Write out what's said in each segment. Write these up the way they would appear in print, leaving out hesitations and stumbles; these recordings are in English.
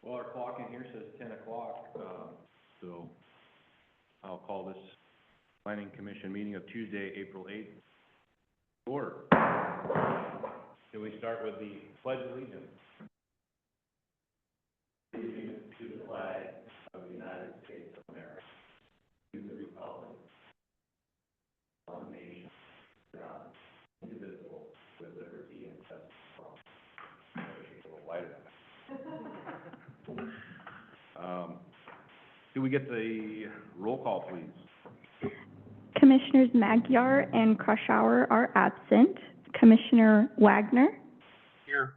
Well, our clock in here says 10 o'clock, so I'll call this Planning Commission meeting of Tuesday, April 8th, to order. Can we start with the Pledge of Allegiance? Allegiance to the flag of the United States of America, to the republic, one nation, God, indivisible, with liberty and justice for all. It's a little lighter than that. Do we get the roll call, please? Commissioners Magyar and Kraschauer are absent. Commissioner Wagner. Here.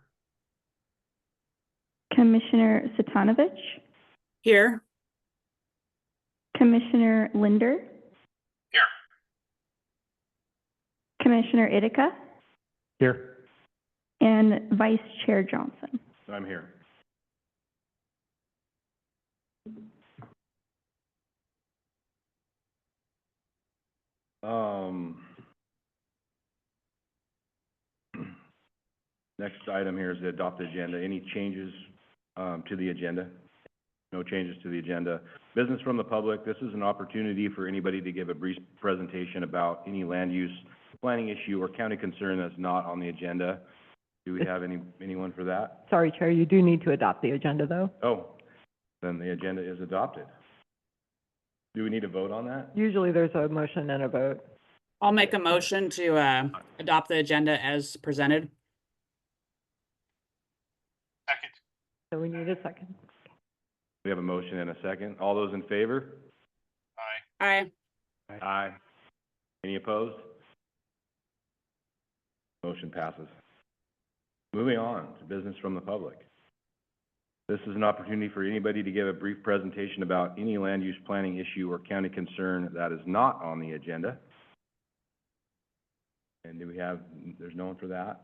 Commissioner Satanovich. Here. Commissioner Linder. Here. Commissioner Itica. Here. And Vice Chair Johnson. I'm here. Next item here is the adopted agenda. Any changes to the agenda? No changes to the agenda. Business from the public. This is an opportunity for anybody to give a brief presentation about any land use planning issue or county concern that's not on the agenda. Do we have anyone for that? Sorry, Chair, you do need to adopt the agenda, though. Oh, then the agenda is adopted. Do we need to vote on that? Usually there's a motion and a vote. I'll make a motion to adopt the agenda as presented. Second. So we need a second. We have a motion and a second. All those in favor? Aye. Aye. Aye. Any opposed? Motion passes. Moving on to business from the public. This is an opportunity for anybody to give a brief presentation about any land use planning issue or county concern that is not on the agenda. And do we have, there's no one for that?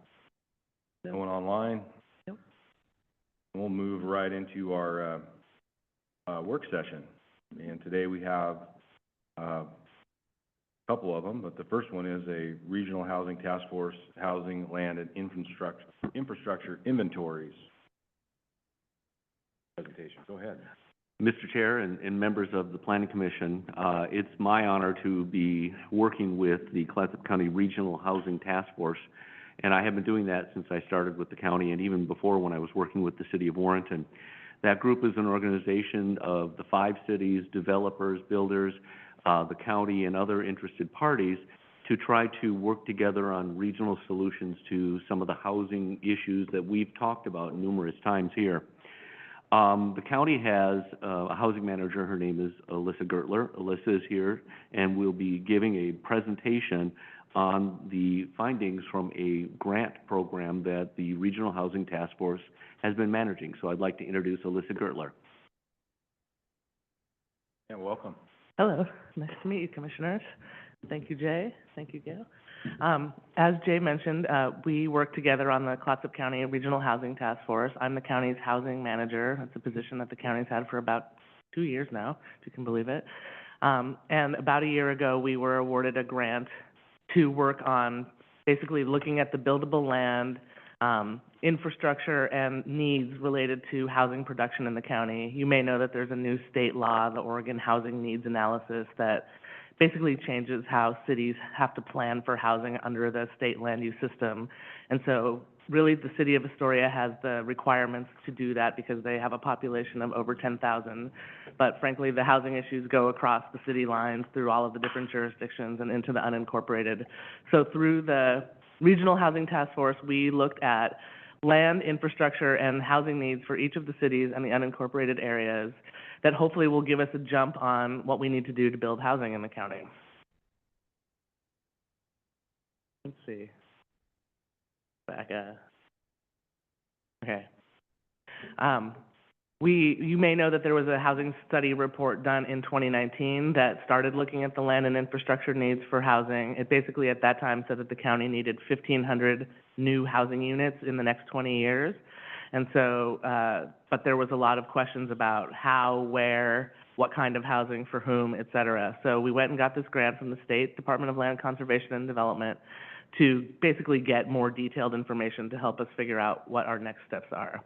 No one online? Nope. We'll move right into our work session. And today we have a couple of them, but the first one is a Regional Housing Task Force Housing, Land, and Infrastructure Inventories presentation. Go ahead. Mr. Chair and members of the Planning Commission, it's my honor to be working with the Clatsop County Regional Housing Task Force, and I have been doing that since I started with the county and even before when I was working with the City of Warrenton. That group is an organization of the 5 cities, developers, builders, the county, and other interested parties to try to work together on regional solutions to some of the housing issues that we've talked about numerous times here. The county has a housing manager. Her name is Alyssa Gertler. Alyssa is here and will be giving a presentation on the findings from a grant program that the Regional Housing Task Force has been managing. So I'd like to introduce Alyssa Gertler. Yeah, welcome. Hello. Nice to meet you, Commissioners. Thank you, Jay. Thank you, Gail. As Jay mentioned, we work together on the Clatsop County Regional Housing Task Force. I'm the county's housing manager. That's a position that the county's had for about 2 years now, if you can believe it. And about a year ago, we were awarded a grant to work on basically looking at the buildable land, infrastructure, and needs related to housing production in the county. You may know that there's a new state law, the Oregon Housing Needs Analysis, that basically changes how cities have to plan for housing under the state land use system. And so really the city of Astoria has the requirements to do that because they have a population of over 10,000. But frankly, the housing issues go across the city lines through all of the different jurisdictions and into the unincorporated. So through the Regional Housing Task Force, we looked at land, infrastructure, and housing needs for each of the cities and the unincorporated areas that hopefully will give us a jump on what we need to do to build housing in the county. Let's see. Back okay. You may know that there was a housing study report done in 2019 that started looking at the land and infrastructure needs for housing. It basically at that time said that the county needed 1,500 new housing units in the next 20 years. And so, but there was a lot of questions about how, where, what kind of housing, for whom, et cetera. So we went and got this grant from the State Department of Land Conservation and Development to basically get more detailed information to help us figure out what our next steps are.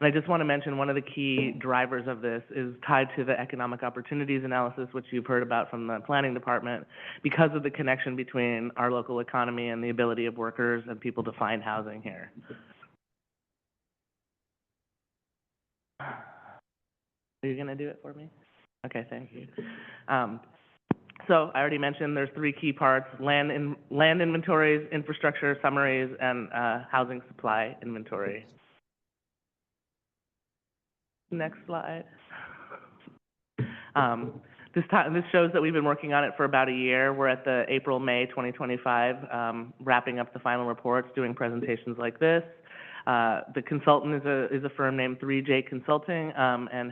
And I just want to mention, one of the key drivers of this is tied to the economic opportunities analysis, which you've heard about from the planning department, because of the connection between our local economy and the ability of workers and people to find housing here. Are you going to do it for me? Okay, thank you. So I already mentioned there's three key parts: land inventories, infrastructure summaries, and housing supply inventory. Next slide. This shows that we've been working on it for about a year. We're at the April-May 2025, wrapping up the final reports, doing presentations like this. The consultant is a firm named 3J Consulting, and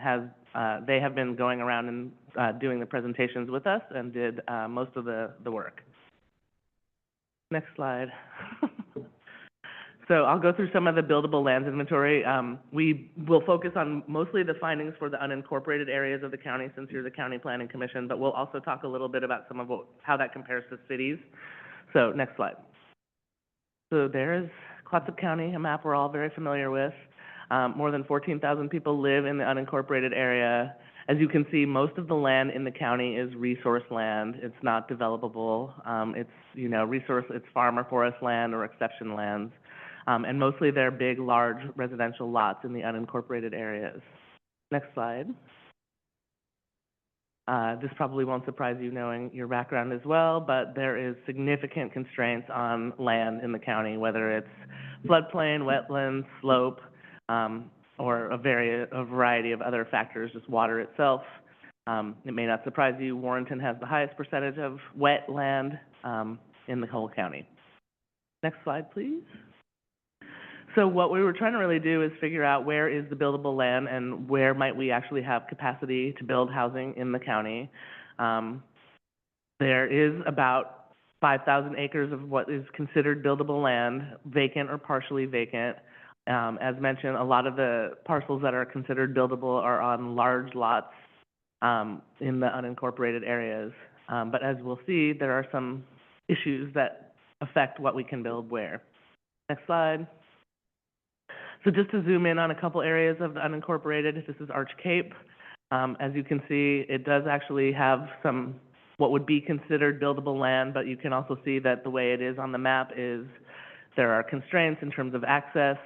they have been going around and doing the presentations with us and did most of the work. Next slide. So I'll go through some of the buildable lands inventory. We will focus on mostly the findings for the unincorporated areas of the county, since you're the County Planning Commission, but we'll also talk a little bit about some of how that compares to cities. So next slide. So there is Clatsop County, a map we're all very familiar with. More than 14,000 people live in the unincorporated area. As you can see, most of the land in the county is resource land. It's not developable. It's, it's farm or forest land or exception lands. And mostly they're big, large residential lots in the unincorporated areas. Next slide. This probably won't surprise you knowing your background as well, but there is significant constraints on land in the county, whether it's floodplain, wetlands, slope, or a variety of other factors, just water itself. It may not surprise you, Warrenton has the highest percentage of wet land in the whole county. Next slide, please. So what we were trying to really do is figure out where is the buildable land and where might we actually have capacity to build housing in the county. There is about 5,000 acres of what is considered buildable land, vacant or partially vacant. As mentioned, a lot of the parcels that are considered buildable are on large lots in the unincorporated areas. But as we'll see, there are some issues that affect what we can build where. Next slide. So just to zoom in on a couple areas of the unincorporated, this is Arch Cape. As you can see, it does actually have some what would be considered buildable land, but you can also see that the way it is on the map is there are constraints in terms of access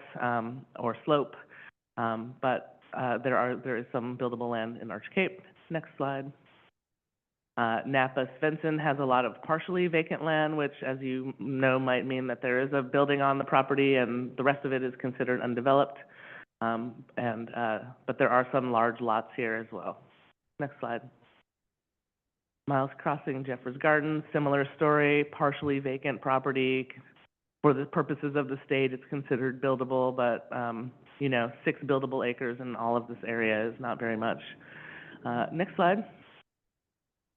or slope, but there is some buildable land in Arch Cape. Next slide. Napa Svensson has a lot of partially vacant land, which, as you know, might mean that there is a building on the property and the rest of it is considered undeveloped. But there are some large lots here as well. Next slide. Miles Crossing, Jeffers Garden, similar story, partially vacant property. For the purposes of the state, it's considered buildable, but 6 buildable acres in all of this area is not very much. Next slide.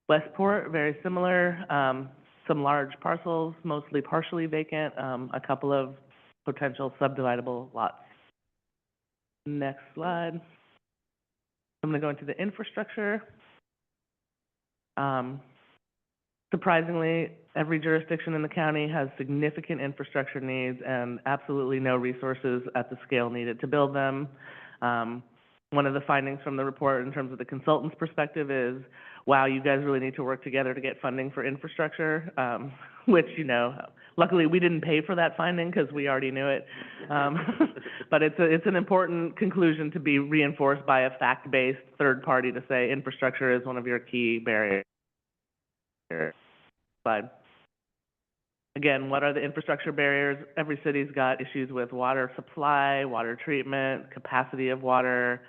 Westport, very similar, some large parcels, mostly partially vacant, a couple of potential subdividable lots. Next slide. I'm going to go into the infrastructure. Surprisingly, every jurisdiction in the county has significant infrastructure needs and absolutely no resources at the scale needed to build them. One of the findings from the report in terms of the consultant's perspective is, wow, you guys really need to work together to get funding for infrastructure, which, luckily we didn't pay for that finding because we already knew it. But it's an important conclusion to be reinforced by a fact-based third party to say infrastructure is one of your key barriers. Slide. Again, what are the infrastructure barriers? Every city's got issues with water supply, water treatment, capacity of water.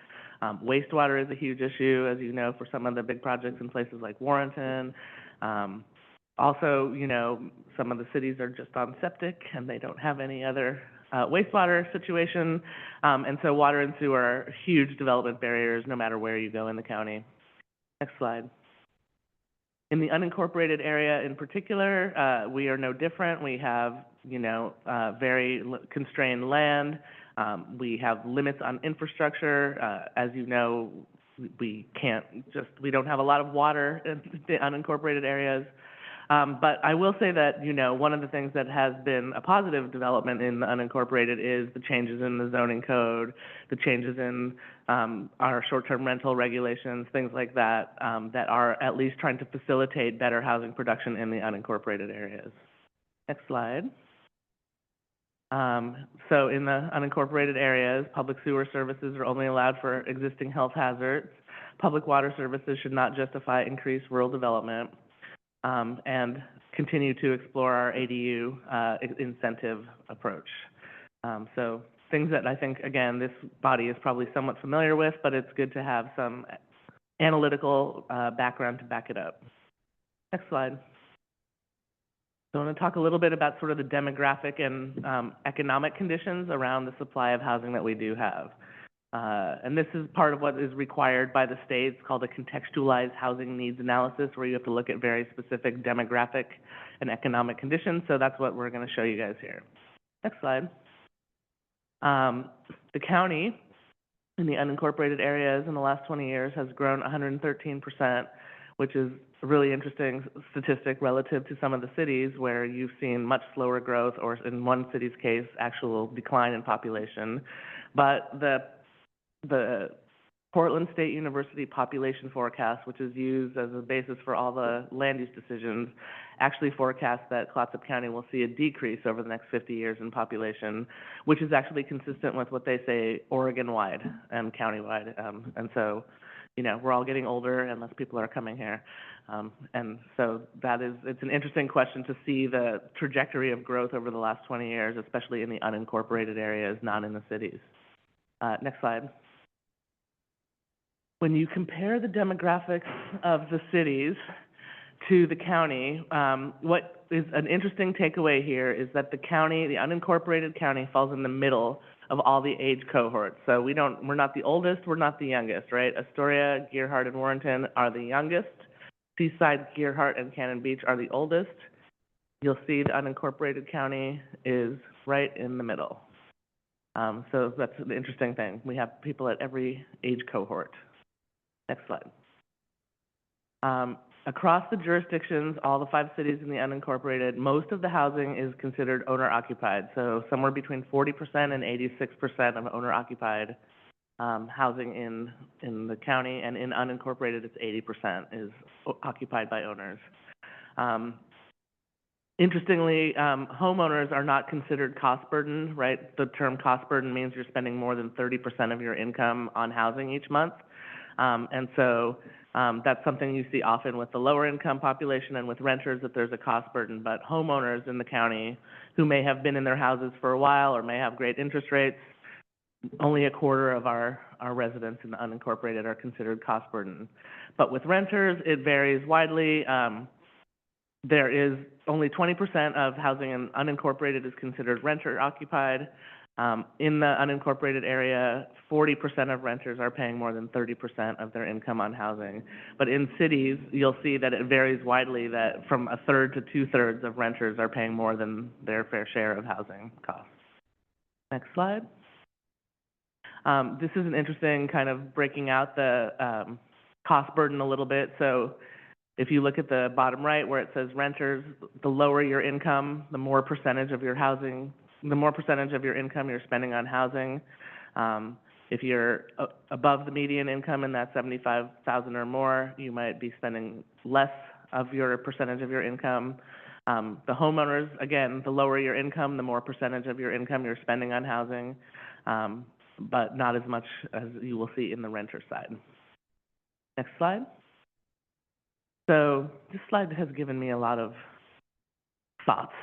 Wastewater is a huge issue, as you know, for some of the big projects in places like Warrenton. Also, some of the cities are just on septic and they don't have any other wastewater situation. And so water and sewer are huge development barriers no matter where you go in the county. Next slide. In the unincorporated area in particular, we are no different. We have, very constrained land. We have limits on infrastructure. As you know, we don't have a lot of water in the unincorporated areas. But I will say that, you know, one of the things that has been a positive development in the unincorporated is the changes in the zoning code, the changes in our short-term rental regulations, things like that, that are at least trying to facilitate better housing production in the unincorporated areas. Next slide. So in the unincorporated areas, public sewer services are only allowed for existing health hazards. Public water services should not justify increased rural development, and continue to explore our ADU incentive approach. So things that I think, again, this body is probably somewhat familiar with, but it's good to have some analytical background to back it up. Next slide. So I want to talk a little bit about sort of the demographic and economic conditions around the supply of housing that we do have. And this is part of what is required by the state. It's called a contextualized housing needs analysis, where you have to look at very specific demographic and economic conditions. So that's what we're going to show you guys here. Next slide. The county in the unincorporated areas in the last 20 years has grown 113%, which is a really interesting statistic relative to some of the cities where you've seen much slower growth, or in one city's case, actual decline in population. But the Portland State University population forecast, which is used as a basis for all the land use decisions, actually forecasts that Clatsop County will see a decrease over the next 50 years in population, which is actually consistent with what they say Oregon-wide and county-wide. And so, you know, we're all getting older and less people are coming here. And so it's an interesting question to see the trajectory of growth over the last 20 years, especially in the unincorporated areas, not in the cities. Next slide. When you compare the demographics of the cities to the county, what is an interesting takeaway here is that the county, the unincorporated county, falls in the middle of all the age cohorts. So we're not the oldest, we're not the youngest, right? Astoria, Gearhart, and Warrenton are the youngest. Seaside, Gearhart, and Cannon Beach are the oldest. You'll see the unincorporated county is right in the middle. So that's the interesting thing. We have people at every age cohort. Next slide. Across the jurisdictions, all the 5 cities in the unincorporated, most of the housing is considered owner-occupied. So somewhere between 40% and 86% of owner-occupied housing in the county, and in unincorporated, it's 80% is occupied by owners. Interestingly, homeowners are not considered cost burden, right? The term cost burden means you're spending more than 30% of your income on housing each month. And so that's something you see often with the lower income population and with renters, that there's a cost burden. But homeowners in the county who may have been in their houses for a while or may have great interest rates, only a quarter of our residents in the unincorporated are considered cost burden. But with renters, it varies widely. There is only 20% of housing in unincorporated is considered renter occupied. In the unincorporated area, 40% of renters are paying more than 30% of their income on housing. But in cities, you'll see that it varies widely, that from a third to 2/3 of renters are paying more than their fair share of housing costs. Next slide. This is an interesting kind of breaking out the cost burden a little bit. So if you look at the bottom right where it says renters, the lower your income, the more percentage of your housing, the more percentage of your income you're spending on housing. If you're above the median income and that's $75,000 or more, you might be spending less of your percentage of your income. The homeowners, again, the lower your income, the more percentage of your income you're spending on housing, but not as much as you will see in the renter side. Next slide. So this slide has given me a lot of thoughts,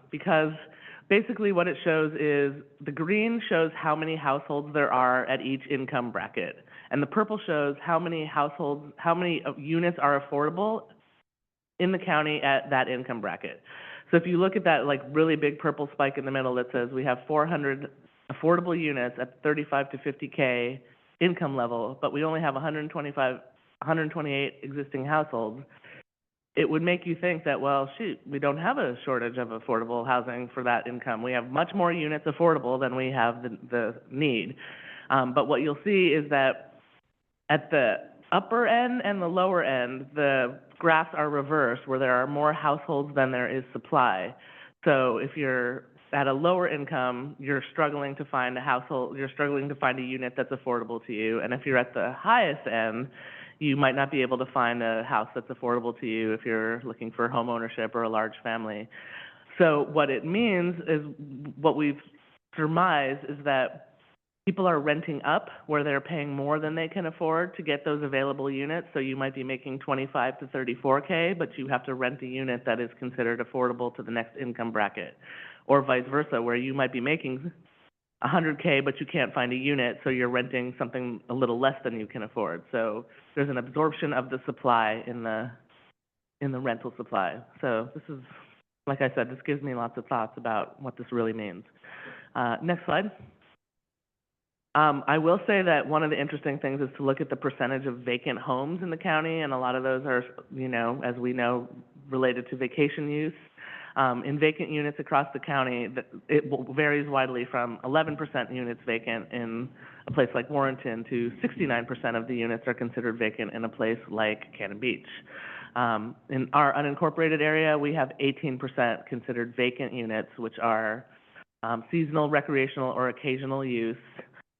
because basically what it shows is the green shows how many households there are at each income bracket, and the purple shows how many households, how many units are affordable in the county at that income bracket. So if you look at that like really big purple spike in the middle that says we have 400 affordable units at 35 to 50K income level, but we only have 128 existing households, it would make you think that, well, shoot, we don't have a shortage of affordable housing for that income. We have much more units affordable than we have the need. But what you'll see is that at the upper end and the lower end, the graphs are reversed, where there are more households than there is supply. So if you're at a lower income, you're struggling to find a unit that's affordable to you. And if you're at the highest end, you might not be able to find a house that's affordable to you if you're looking for home ownership or a large family. So what it means is, what we've surmised is that people are renting up where they're paying more than they can afford to get those available units. So you might be making 25 to 34K, but you have to rent a unit that is considered affordable to the next income bracket. Or vice versa, where you might be making 100K, but you can't find a unit, so you're renting something a little less than you can afford. So there's an absorption of the supply in the rental supply. So this is, like I said, this gives me lots of thoughts about what this really means. Next slide. I will say that one of the interesting things is to look at the percentage of vacant homes in the county, and a lot of those are, as we know, related to vacation use. In vacant units across the county, it varies widely from 11% units vacant in a place like Warrenton to 69% of the units are considered vacant in a place like Cannon Beach. In our unincorporated area, we have 18% considered vacant units, which are seasonal, recreational, or occasional use.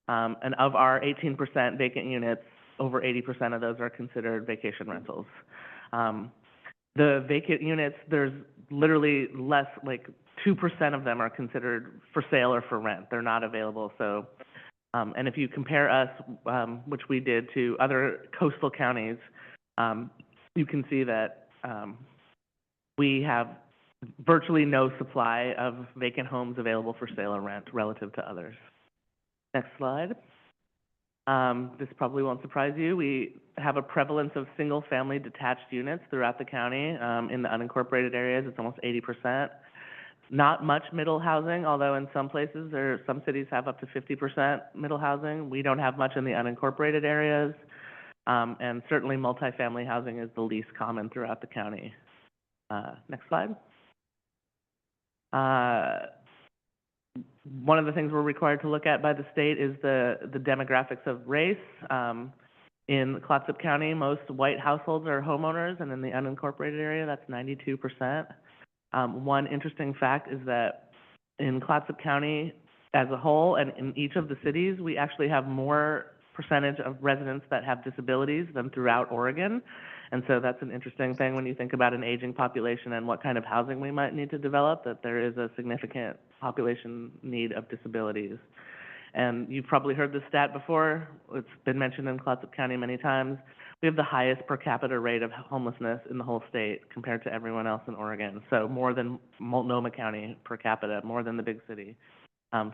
And of our 18% vacant units, over 80% of those are considered vacation rentals. The vacant units, there's literally less, like 2% of them are considered for sale or for rent. They're not available. So, and if you compare us, which we did, to other coastal counties, you can see that we have virtually no supply of vacant homes available for sale or rent relative to others. Next slide. This probably won't surprise you. We have a prevalence of single-family detached units throughout the county. In the unincorporated areas, it's almost 80%. Not much middle housing, although in some places, some cities have up to 50% middle housing. We don't have much in the unincorporated areas. And certainly multifamily housing is the least common throughout the county. Next slide. One of the things we're required to look at by the state is the demographics of race. In Clatsop County, most white households are homeowners, and in the unincorporated area, that's 92%. One interesting fact is that in Clatsop County as a whole, and in each of the cities, we actually have more percentage of residents that have disabilities than throughout Oregon. And so that's an interesting thing when you think about an aging population and what kind of housing we might need to develop, that there is a significant population need of disabilities. And you've probably heard this stat before. It's been mentioned in Clatsop County many times. We have the highest per capita rate of homelessness in the whole state compared to everyone else in Oregon. So more than Multnomah County per capita, more than the big city.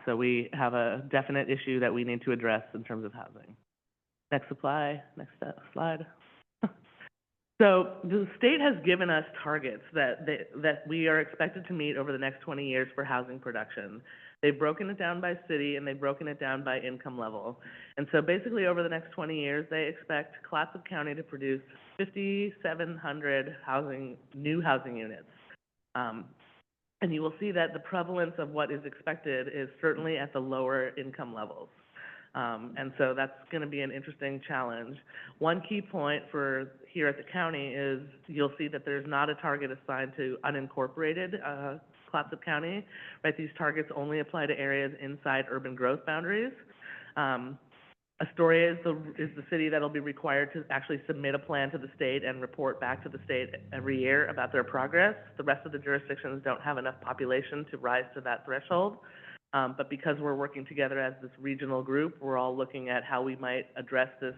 So we have a definite issue that we need to address in terms of housing. Next slide. So the state has given us targets that we are expected to meet over the next 20 years for housing production. They've broken it down by city, and they've broken it down by income level. And so basically over the next 20 years, they expect Clatsop County to produce 5,700 new housing units. And you will see that the prevalence of what is expected is certainly at the lower income levels. And so that's going to be an interesting challenge. One key point for here at the county is you'll see that there's not a target assigned to unincorporated Clatsop County, right? These targets only apply to areas inside urban growth boundaries. Astoria is the city that'll be required to actually submit a plan to the state and report back to the state every year about their progress. The rest of the jurisdictions don't have enough population to rise to that threshold. But because we're working together as this regional group, we're all looking at how we might address this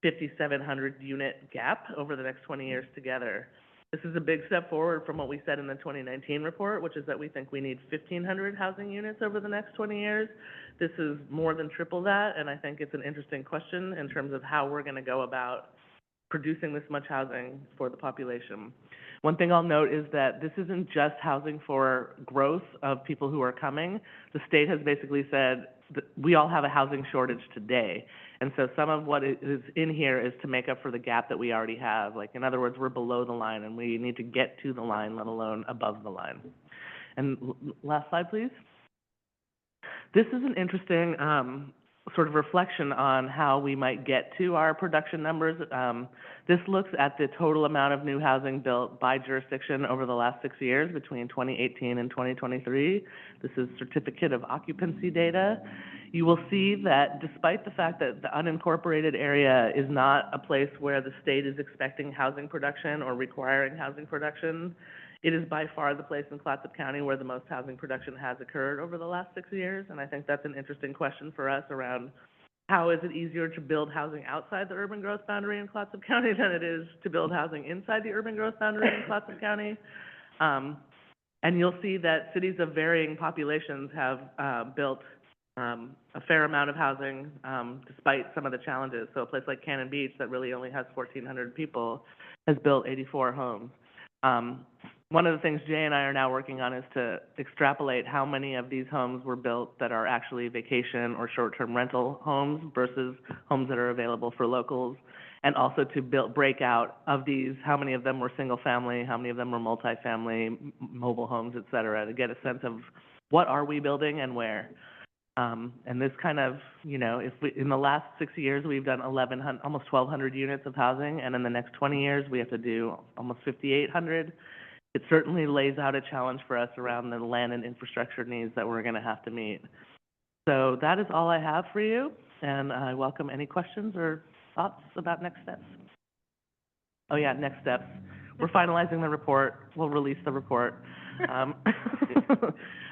5,700 unit gap over the next 20 years together. This is a big step forward from what we said in the 2019 report, which is that we think we need 1,500 housing units over the next 20 years. This is more than triple that, and I think it's an interesting question in terms of how we're going to go about producing this much housing for the population. One thing I'll note is that this isn't just housing for growth of people who are coming. The state has basically said that we all have a housing shortage today. And so some of what is in here is to make up for the gap that we already have. Like, in other words, we're below the line, and we need to get to the line, let alone above the line. And last slide, please. This is an interesting sort of reflection on how we might get to our production numbers. This looks at the total amount of new housing built by jurisdiction over the last 6 years, between 2018 and 2023. This is certificate of occupancy data. You will see that despite the fact that the unincorporated area is not a place where the state is expecting housing production or requiring housing production, it is by far the place in Clatsop County where the most housing production has occurred over the last 6 years. And I think that's an interesting question for us around how is it easier to build housing outside the urban growth boundary in Clatsop County than it is to build housing inside the urban growth boundary in Clatsop County. And you'll see that cities of varying populations have built a fair amount of housing despite some of the challenges. So a place like Cannon Beach that really only has 1,400 people has built 84 homes. One of the things Jay and I are now working on is to extrapolate how many of these homes were built that are actually vacation or short-term rental homes versus homes that are available for locals, and also to break out of these, how many of them were single-family, how many of them were multifamily, mobile homes, et cetera, to get a sense of what are we building and where. And this kind of, in the last 6 years, we've done almost 1,200 units of housing, and in the next 20 years, we have to do almost 5,800. It certainly lays out a challenge for us around the land and infrastructure needs that we're going to have to meet. So that is all I have for you, and I welcome any questions or thoughts about next steps. Oh yeah, next steps. We're finalizing the report. We'll release the report.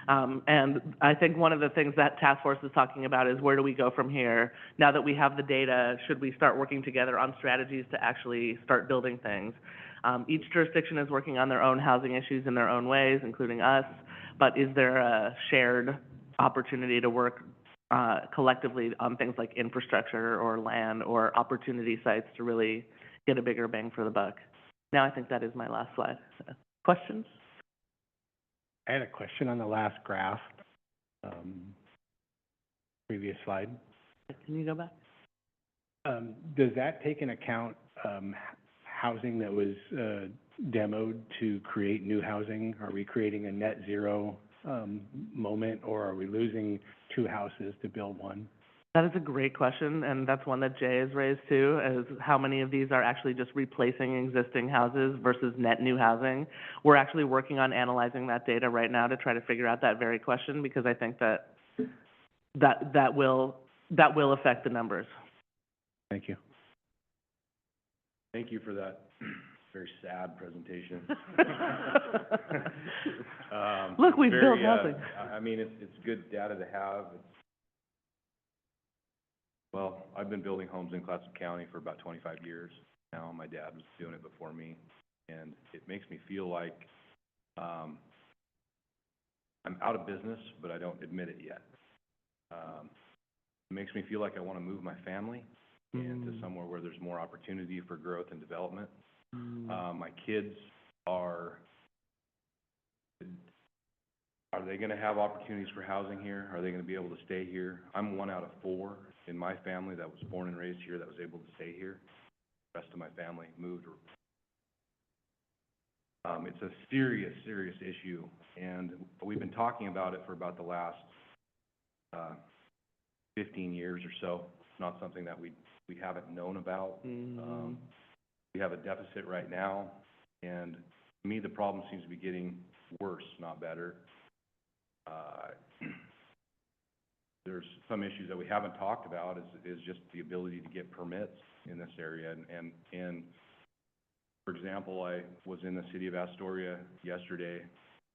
And I think one of the things that task force is talking about is where do we go from here? Now that we have the data, should we start working together on strategies to actually start building things? Each jurisdiction is working on their own housing issues in their own ways, including us, but is there a shared opportunity to work collectively on things like infrastructure or land or opportunity sites to really get a bigger bang for the buck? Now I think that is my last slide. Questions? I had a question on the last graph, previous slide. Can you go back? Does that take into account housing that was demoed to create new housing? Are we creating a net zero moment, or are we losing 2 houses to build one? That is a great question, and that's one that Jay has raised too, is how many of these are actually just replacing existing houses versus net new housing. We're actually working on analyzing that data right now to try to figure out that very question, because I think that will affect the numbers. Thank you. Thank you for that very sad presentation. Look, we've built very, housing. I mean, it's good data to have. Well, I've been building homes in Clatsop County for about 25 years now. My dad was doing it before me, and it makes me feel like I'm out of business, but I don't admit it yet. It makes me feel like I want to move my family into somewhere where there's more opportunity for growth and development. My kids are they going to have opportunities for housing here? Are they going to be able to stay here? I'm 1 out of 4 in my family that was born and raised here that was able to stay here. The rest of my family moved. It's a serious, serious issue, and we've been talking about it for about the last 15 years or so. It's not something that we haven't known about. We have a deficit right now, and to me, the problem seems to be getting worse, not better. There's some issues that we haven't talked about is just the ability to get permits in this area. And for example, I was in the city of Astoria yesterday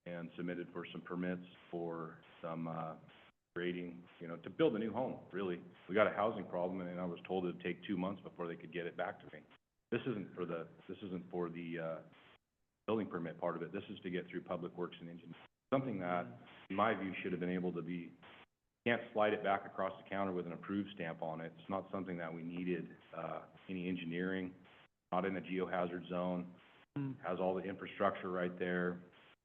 and submitted for some permits for some grading, to build a new home, really. We got a housing problem, and I was told it would take 2 months before they could get it back to me. This isn't for the building permit part of it. This is to get through Public Works and Engineering. Something that, in my view, should have been able to be, can't slide it back across the counter with an approved stamp on it. It's not something that we needed, any engineering, not in a geohazard zone, has all the infrastructure right there.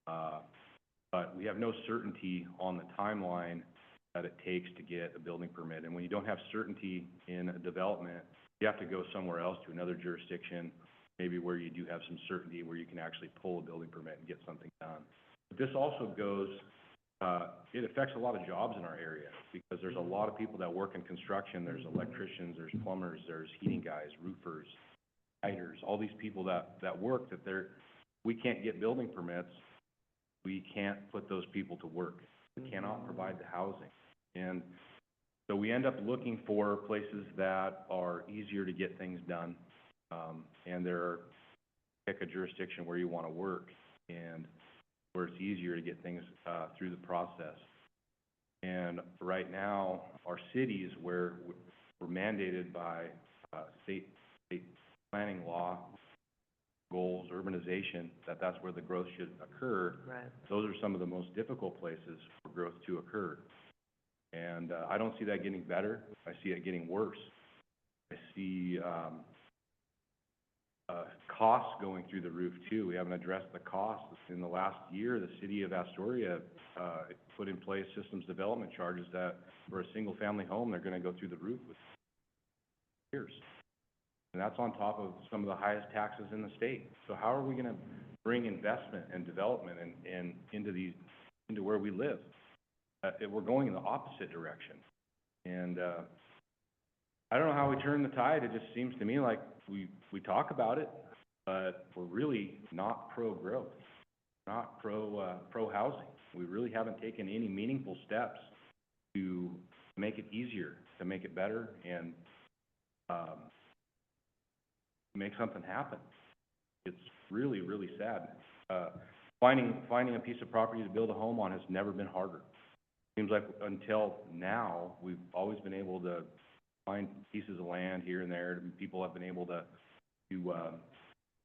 But we have no certainty on the timeline that it takes to get a building permit. And when you don't have certainty in a development, you have to go somewhere else to another jurisdiction, maybe where you do have some certainty where you can actually pull a building permit and get something done. But this also goes, it affects a lot of jobs in our area because there's a lot of people that work in construction. There's electricians, there's plumbers, there's heating guys, roofers, lighters, all these people that work, we can't get building permits. We can't put those people to work. We cannot provide the housing. And so we end up looking for places that are easier to get things done. And pick a jurisdiction where you want to work and where it's easier to get things through the process. And right now, our cities where we're mandated by state planning law, goals, urbanization, that's where the growth should occur. Right. Those are some of the most difficult places for growth to occur. And I don't see that getting better. I see it getting worse. I see costs going through the roof too. We haven't addressed the costs. In the last year, the city of Astoria put in place systems development charges that for a single-family home, they're going to go through the roof with years. And that's on top of some of the highest taxes in the state. So how are we going to bring investment and development and into where we live? We're going in the opposite direction. And I don't know how we turn the tide. It just seems to me like we talk about it, but we're really not pro-growth, not pro-housing. We really haven't taken any meaningful steps to make it easier, to make it better, and make something happen. It's really, really sad. Finding a piece of property to build a home on has never been harder. Seems like until now, we've always been able to find pieces of land here and there. People have been able to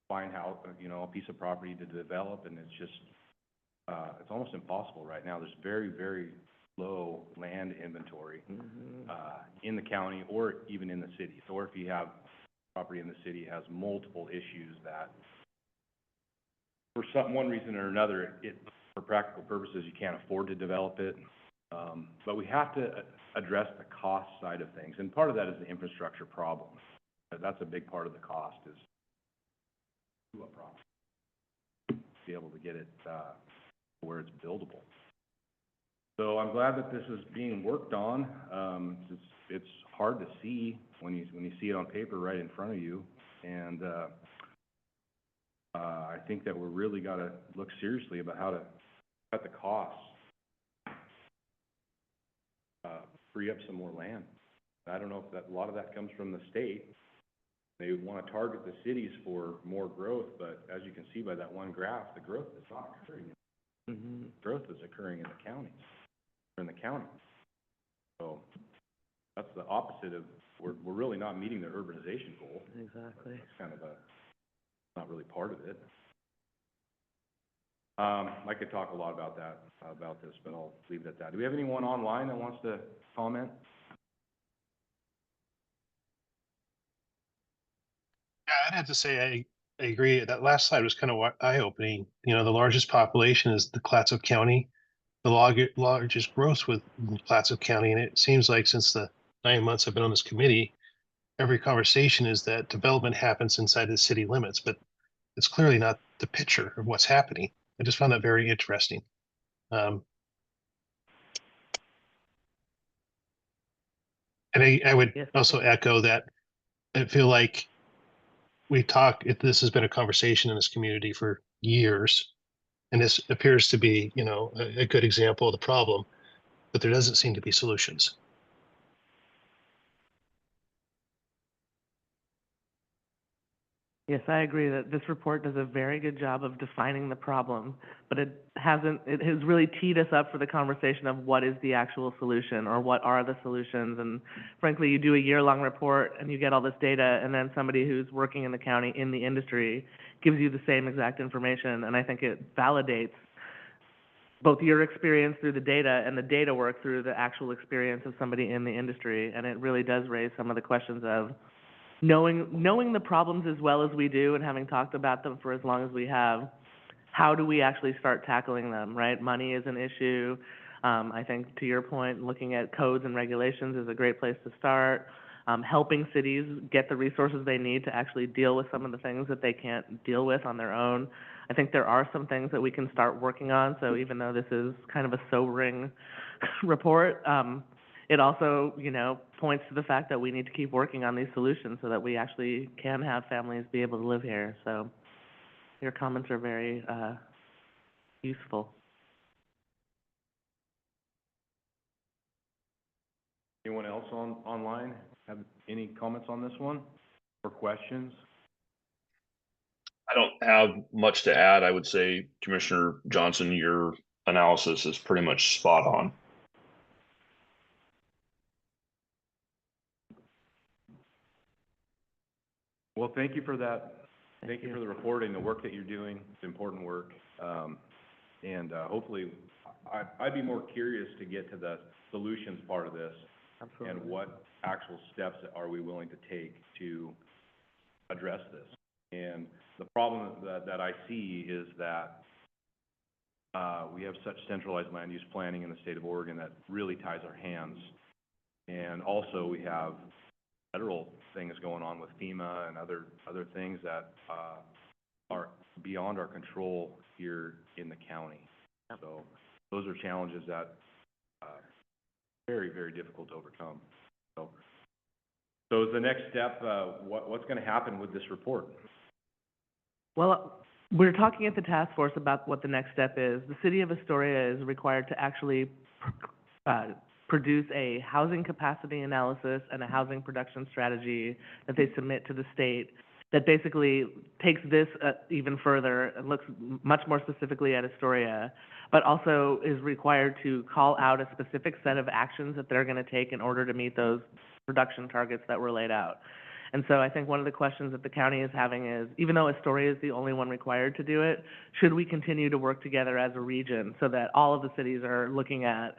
find how, a piece of property to develop, and it's just, it's almost impossible right now. There's very, very low land inventory in the county or even in the cities. Or if you have property in the city, it has multiple issues that, for one reason or another, for practical purposes, you can't afford to develop it. But we have to address the cost side of things, and part of that is the infrastructure problem. That's a big part of the cost, is a problem. Be able to get it where it's buildable. So I'm glad that this is being worked on. It's hard to see when you see it on paper right in front of you, and I think that we're really got to look seriously about how to cut the costs, free up some more land. I don't know if a lot of that comes from the state. They want to target the cities for more growth, but as you can see by that one graph, the growth is not occurring. Growth is occurring in the counties, or in the county. So that's the opposite of, we're really not meeting the urbanization goal. Exactly. That's kind of not really part of it. I could talk a lot about this, but I'll leave it at that. Do we have anyone online that wants to comment? Yeah, I'd have to say I agree. That last slide was kind of eye-opening. The largest population is the Clatsop County, the largest growth with Clatsop County, and it seems like since the 9 months I've been on this committee, every conversation is that development happens inside the city limits, but it's clearly not the picture of what's happening. I just found that very interesting. And I would also echo that I feel like this has been a conversation in this community for years, and this appears to be, a good example of the problem, but there doesn't seem to be solutions. Yes, I agree that this report does a very good job of defining the problem, but it has really teed us up for the conversation of what is the actual solution, or what are the solutions. And frankly, you do a year-long report and you get all this data, and then somebody who's working in the county, in the industry, gives you the same exact information. And I think it validates both your experience through the data and the data work through the actual experience of somebody in the industry. And it really does raise some of the questions of, knowing the problems as well as we do, and having talked about them for as long as we have, how do we actually start tackling them, right? Money is an issue. I think, to your point, looking at codes and regulations is a great place to start. Helping cities get the resources they need to actually deal with some of the things that they can't deal with on their own. I think there are some things that we can start working on. So even though this is kind of a sobering report, it also, you know, points to the fact that we need to keep working on these solutions so that we actually can have families be able to live here. So your comments are very, useful. Anyone else online have any comments on this one or questions? I don't have much to add. I would say, Commissioner Johnson, your analysis is pretty much spot on. Well, thank you for that. Thank you you. for the reporting, the work that you're doing. It's important work. And hopefully, I'd be more curious to get to the solutions part of this Absolutely. and what actual steps are we willing to take to address this. And the problem that I see is that we have such centralized land use planning in the state of Oregon that really ties our hands. And also, we have federal things going on with FEMA and other things that are beyond our control here in the county. So those are challenges that very, very difficult to overcome. So is the next step, what's going to happen with this report? Well, we're talking at the task force about what the next step is. The city of Astoria is required to actually produce a housing capacity analysis and a housing production strategy that they submit to the state that basically takes this even further and looks much more specifically at Astoria, but also is required to call out a specific set of actions that they're going to take in order to meet those production targets that were laid out. And so I think one of the questions that the county is having is, even though Astoria is the only one required to do it, should we continue to work together as a region so that all of the cities are looking at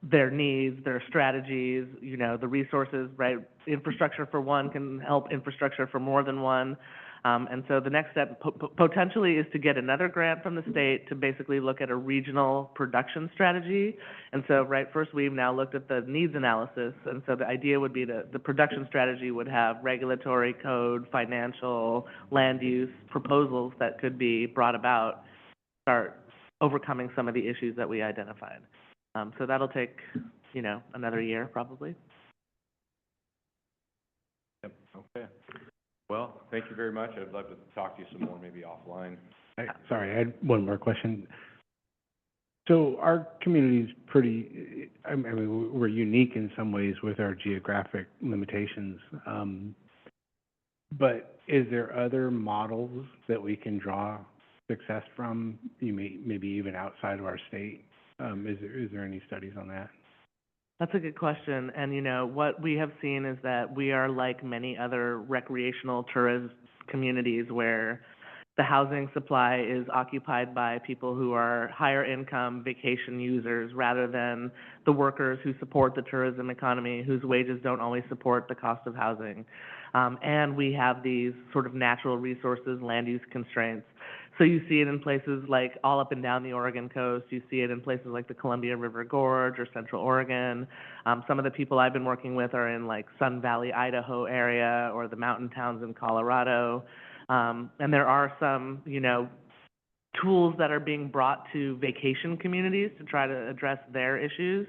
their needs, their strategies, you know, the resources, right? Infrastructure for one can help infrastructure for more than one. And so the next step potentially is to get another grant from the state to basically look at a regional production strategy. And so, right, first we've now looked at the needs analysis. And so the idea would be that the production strategy would have regulatory, code, financial, land use proposals that could be brought about, start overcoming some of the issues that we identified. So that'll take, you know, another year probably. Yep, okay. Well, thank you very much. I'd love to talk to you some more, maybe offline. Sorry, I had one more question. So our community's pretty, I mean, we're unique in some ways with our geographic limitations. But is there other models that we can draw success from, maybe even outside of our state? Is there any studies on that? That's a good question. And, you know, what we have seen is that we are like many other recreational tourist communities where the housing supply is occupied by people who are higher income vacation users rather than the workers who support the tourism economy, whose wages don't always support the cost of housing. And we have these sort of natural resources, land use constraints. So you see it in places like all up and down the Oregon coast. You see it in places like the Columbia River Gorge or Central Oregon. Some of the people I've been working with are in like Sun Valley, Idaho area or the mountain towns in Colorado. And there are some, you know, tools that are being brought to vacation communities to try to address their issues,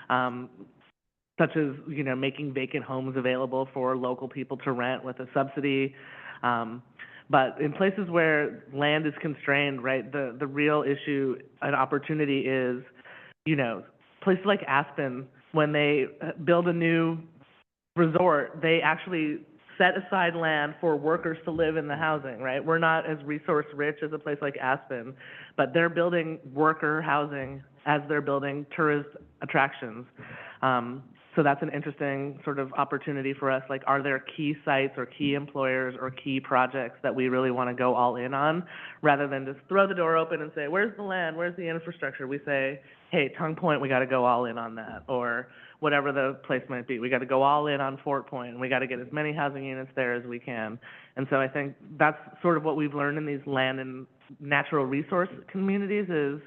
such as, you know, making vacant homes available for local people to rent with a subsidy. But in places where land is constrained, right, the real issue and opportunity is, you know, places like Aspen, when they build a new resort, they actually set aside land for workers to live in the housing, right? We're not as resource rich as a place like Aspen, but they're building worker housing as they're building tourist attractions. So that's an interesting sort of opportunity for us. Like, are there key sites or key employers or key projects that we really want to go all in on, rather than just throw the door open and say, where's the land, where's the infrastructure? We say, hey, Tongue Point, we got to go all in on that, or whatever the place might be. We got to go all in on Fort Point, and we got to get as many housing units there as we can. And so I think that's sort of what we've learned in these land and natural resource communities is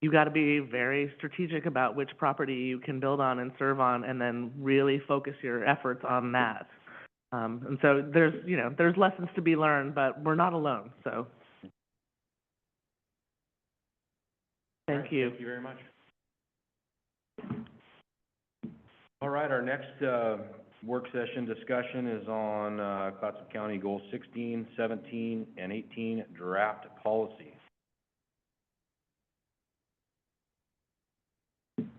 you got to be very strategic about which property you can build on and serve on, and then really focus your efforts on that. And so there's, you know, there's lessons to be learned, but we're not alone. So thank you. Thank you very much. All right, our next, work session discussion is on, Clatsop County Goals 16, 17, and 18 draft policy. Good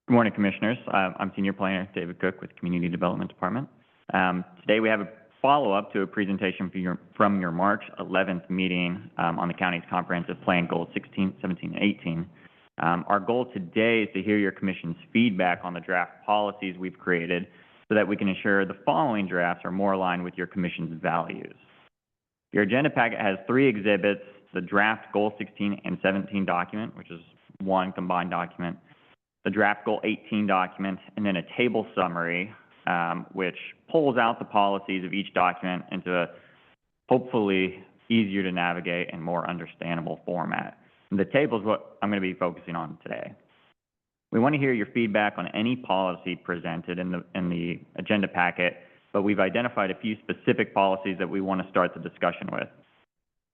morning, Commissioners. I'm Senior Planner David Cook with Community Development Department. Today we have a follow-up to a presentation from your March 11th meeting on the county's comprehensive plan goals 16, 17, and 18. Our goal today is to hear your Commission's feedback on the draft policies we've created so that we can ensure the following drafts are more aligned with your Commission's values. Your agenda packet has 3 exhibits: the draft Goal 16 and 17 document, which is one combined document, the draft Goal 18 document, and then a table summary, which pulls out the policies of each document into a hopefully easier to navigate and more understandable format. And the table is what I'm going to be focusing on today. We want to hear your feedback on any policy presented in the agenda packet, but we've identified a few specific policies that we want to start the discussion with.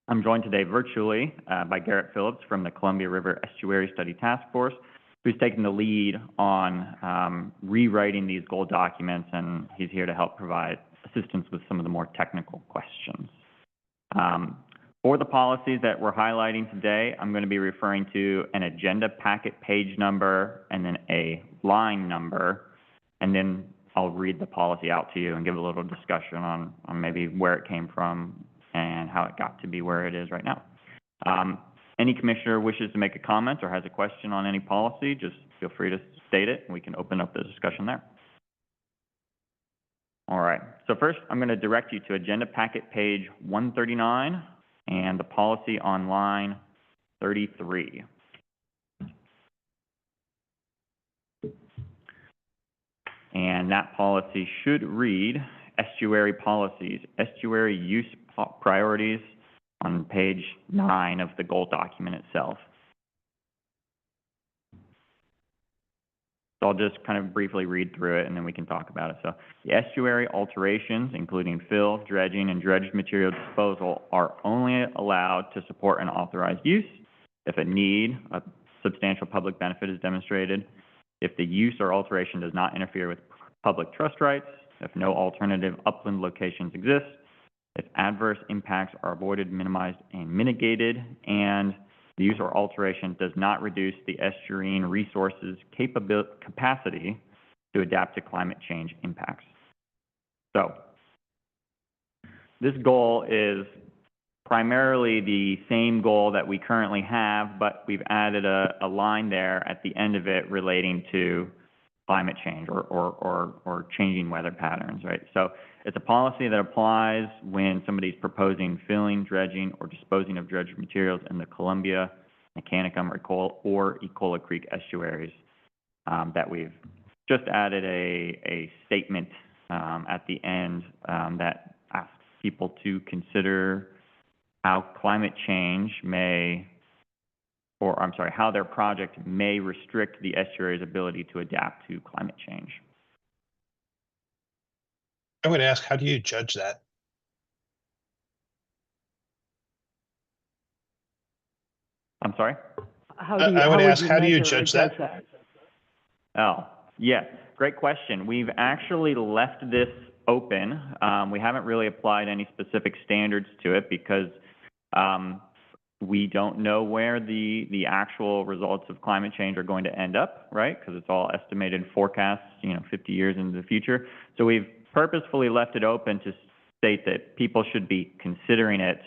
I'm joined today virtually by Garrett Phillips from the Columbia River Estuary Study Task Force, who's taken the lead on rewriting these goal documents, and he's here to help provide assistance with some of the more technical questions. For the policies that we're highlighting today, I'm going to be referring to an agenda packet page number and then a line number, and then I'll read the policy out to you and give a little discussion on maybe where it came from and how it got to be where it is right now. Any commissioner wishes to make a comment or has a question on any policy, just feel free to state it, and we can open up the discussion there. All right, so first I'm going to direct you to agenda packet page 139 and the policy on line 33. And that policy should read estuary policies, estuary use priorities, on page 9 of the goal document itself. So I'll just kind of briefly read through it and then we can talk about it. So the estuary alterations, including fill, dredging, and dredged material disposal, are only allowed to support an authorized use if a substantial public benefit is demonstrated, if the use or alteration does not interfere with public trust rights, if no alternative upland locations exist, if adverse impacts are avoided, minimized, and mitigated, and the use or alteration does not reduce the estuarine resources capacity to adapt to climate change impacts. So, this goal is primarily the same goal that we currently have, but we've added a line there at the end of it relating to climate change or changing weather patterns, right? So it's a policy that applies when somebody's proposing filling, dredging, or disposing of dredged materials in the Columbia, Mechanicsburg, or Ecola Creek estuaries. That we've just added a statement at the end that asks people to consider how climate change how their project may restrict the estuary's ability to adapt to climate change. I would ask, how do you judge that? I'm sorry? I would ask, how do you judge that? Oh, yes, great question. We've actually left this open. We haven't really applied any specific standards to it because we don't know where the actual results of climate change are going to end up, right? Because it's all estimated forecasts, 50 years into the future. So we've purposefully left it open to state that people should be considering it,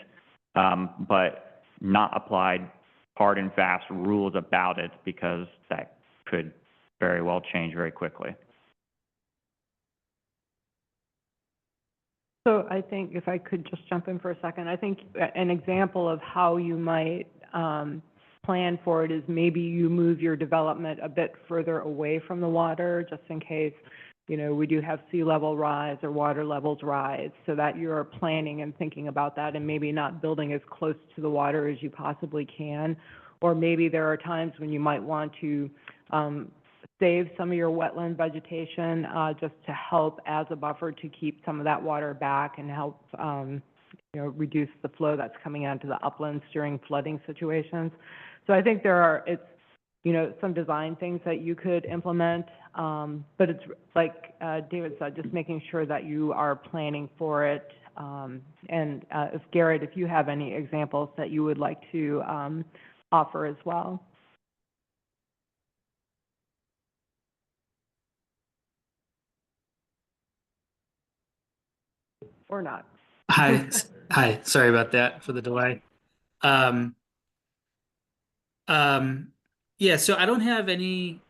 but not applied hard and fast rules about it because that could very well change very quickly. So I think if I could just jump in for a second, I think an example of how you might plan for it is maybe you move your development a bit further away from the water, just in case, we do have sea level rise or water levels rise, so that you're planning and thinking about that and maybe not building as close to the water as you possibly can. Or maybe there are times when you might want to save some of your wetland vegetation just to help as a buffer to keep some of that water back and help reduce the flow that's coming onto the uplands during flooding situations. So I think there are, some design things that you could implement, but it's like David said, just making sure that you are planning for it. And if Garrett, if you have any examples that you would like to offer as well. Or not. Hi, hi, sorry about that for the delay. Yeah, so I don't have any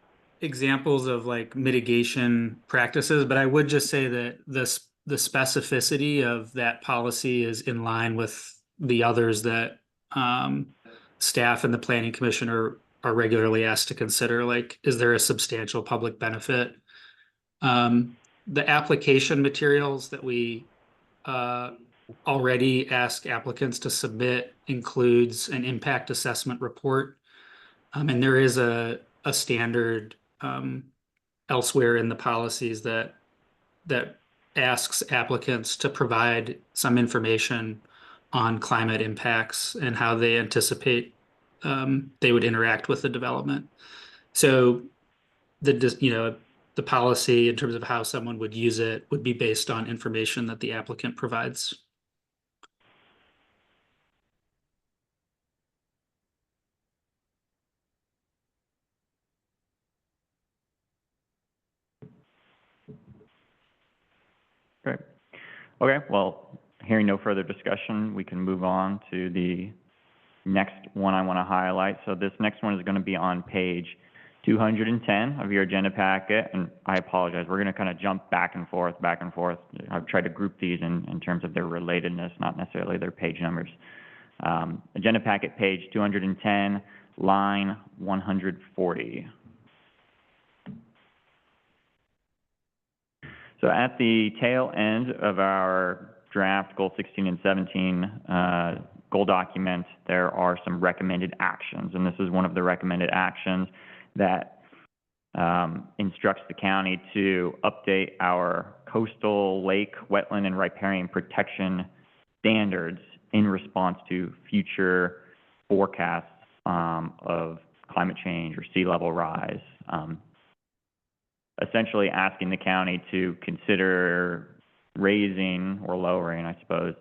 examples of like mitigation practices, but I would just say that the specificity of that policy is in line with the others that staff and the planning commission are regularly asked to consider, like, is there a substantial public benefit? The application materials that we already ask applicants to submit includes an impact assessment report. And there is a standard elsewhere in the policies that asks applicants to provide some information on climate impacts and how they anticipate they would interact with the development. So the policy in terms of how someone would use it would be based on information that the applicant provides. Great. Okay, well, hearing no further discussion, we can move on to the next one I want to highlight. So this next one is going to be on page 210 of your agenda packet, and I apologize, we're going to kind of jump back and forth. I've tried to group these in terms of their relatedness, not necessarily their page numbers. Agenda packet page 210, line 140. So at the tail end of our draft Goal 16 and 17 goal document, there are some recommended actions, and this is one of the recommended actions that instructs the county to update our coastal lake, wetland, and riparian protection standards in response to future forecasts of climate change or sea level rise. Essentially asking the county to consider raising or lowering, I suppose,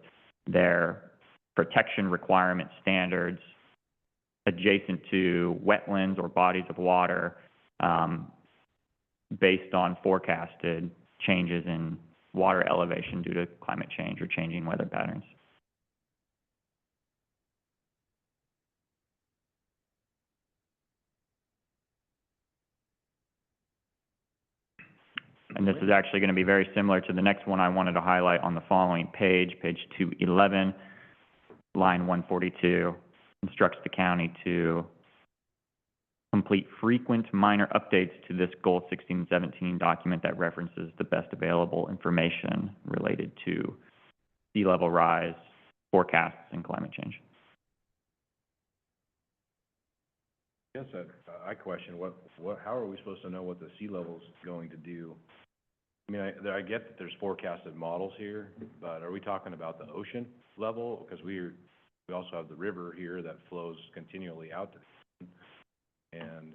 their protection requirement standards adjacent to wetlands or bodies of water based on forecasted changes in water elevation due to climate change or changing weather patterns. And this is actually going to be very similar to the next one I wanted to highlight on the following page, page 211, line 142, instructs the county to complete frequent minor updates to this Goal 1617 document that references the best available information related to sea level rise, forecasts, and climate change. I guess I question how are we supposed to know what the sea level's going to do? I mean, I get that there's forecasted models here, but are we talking about the ocean level? Because we also have the river here that flows continually out to the ocean. And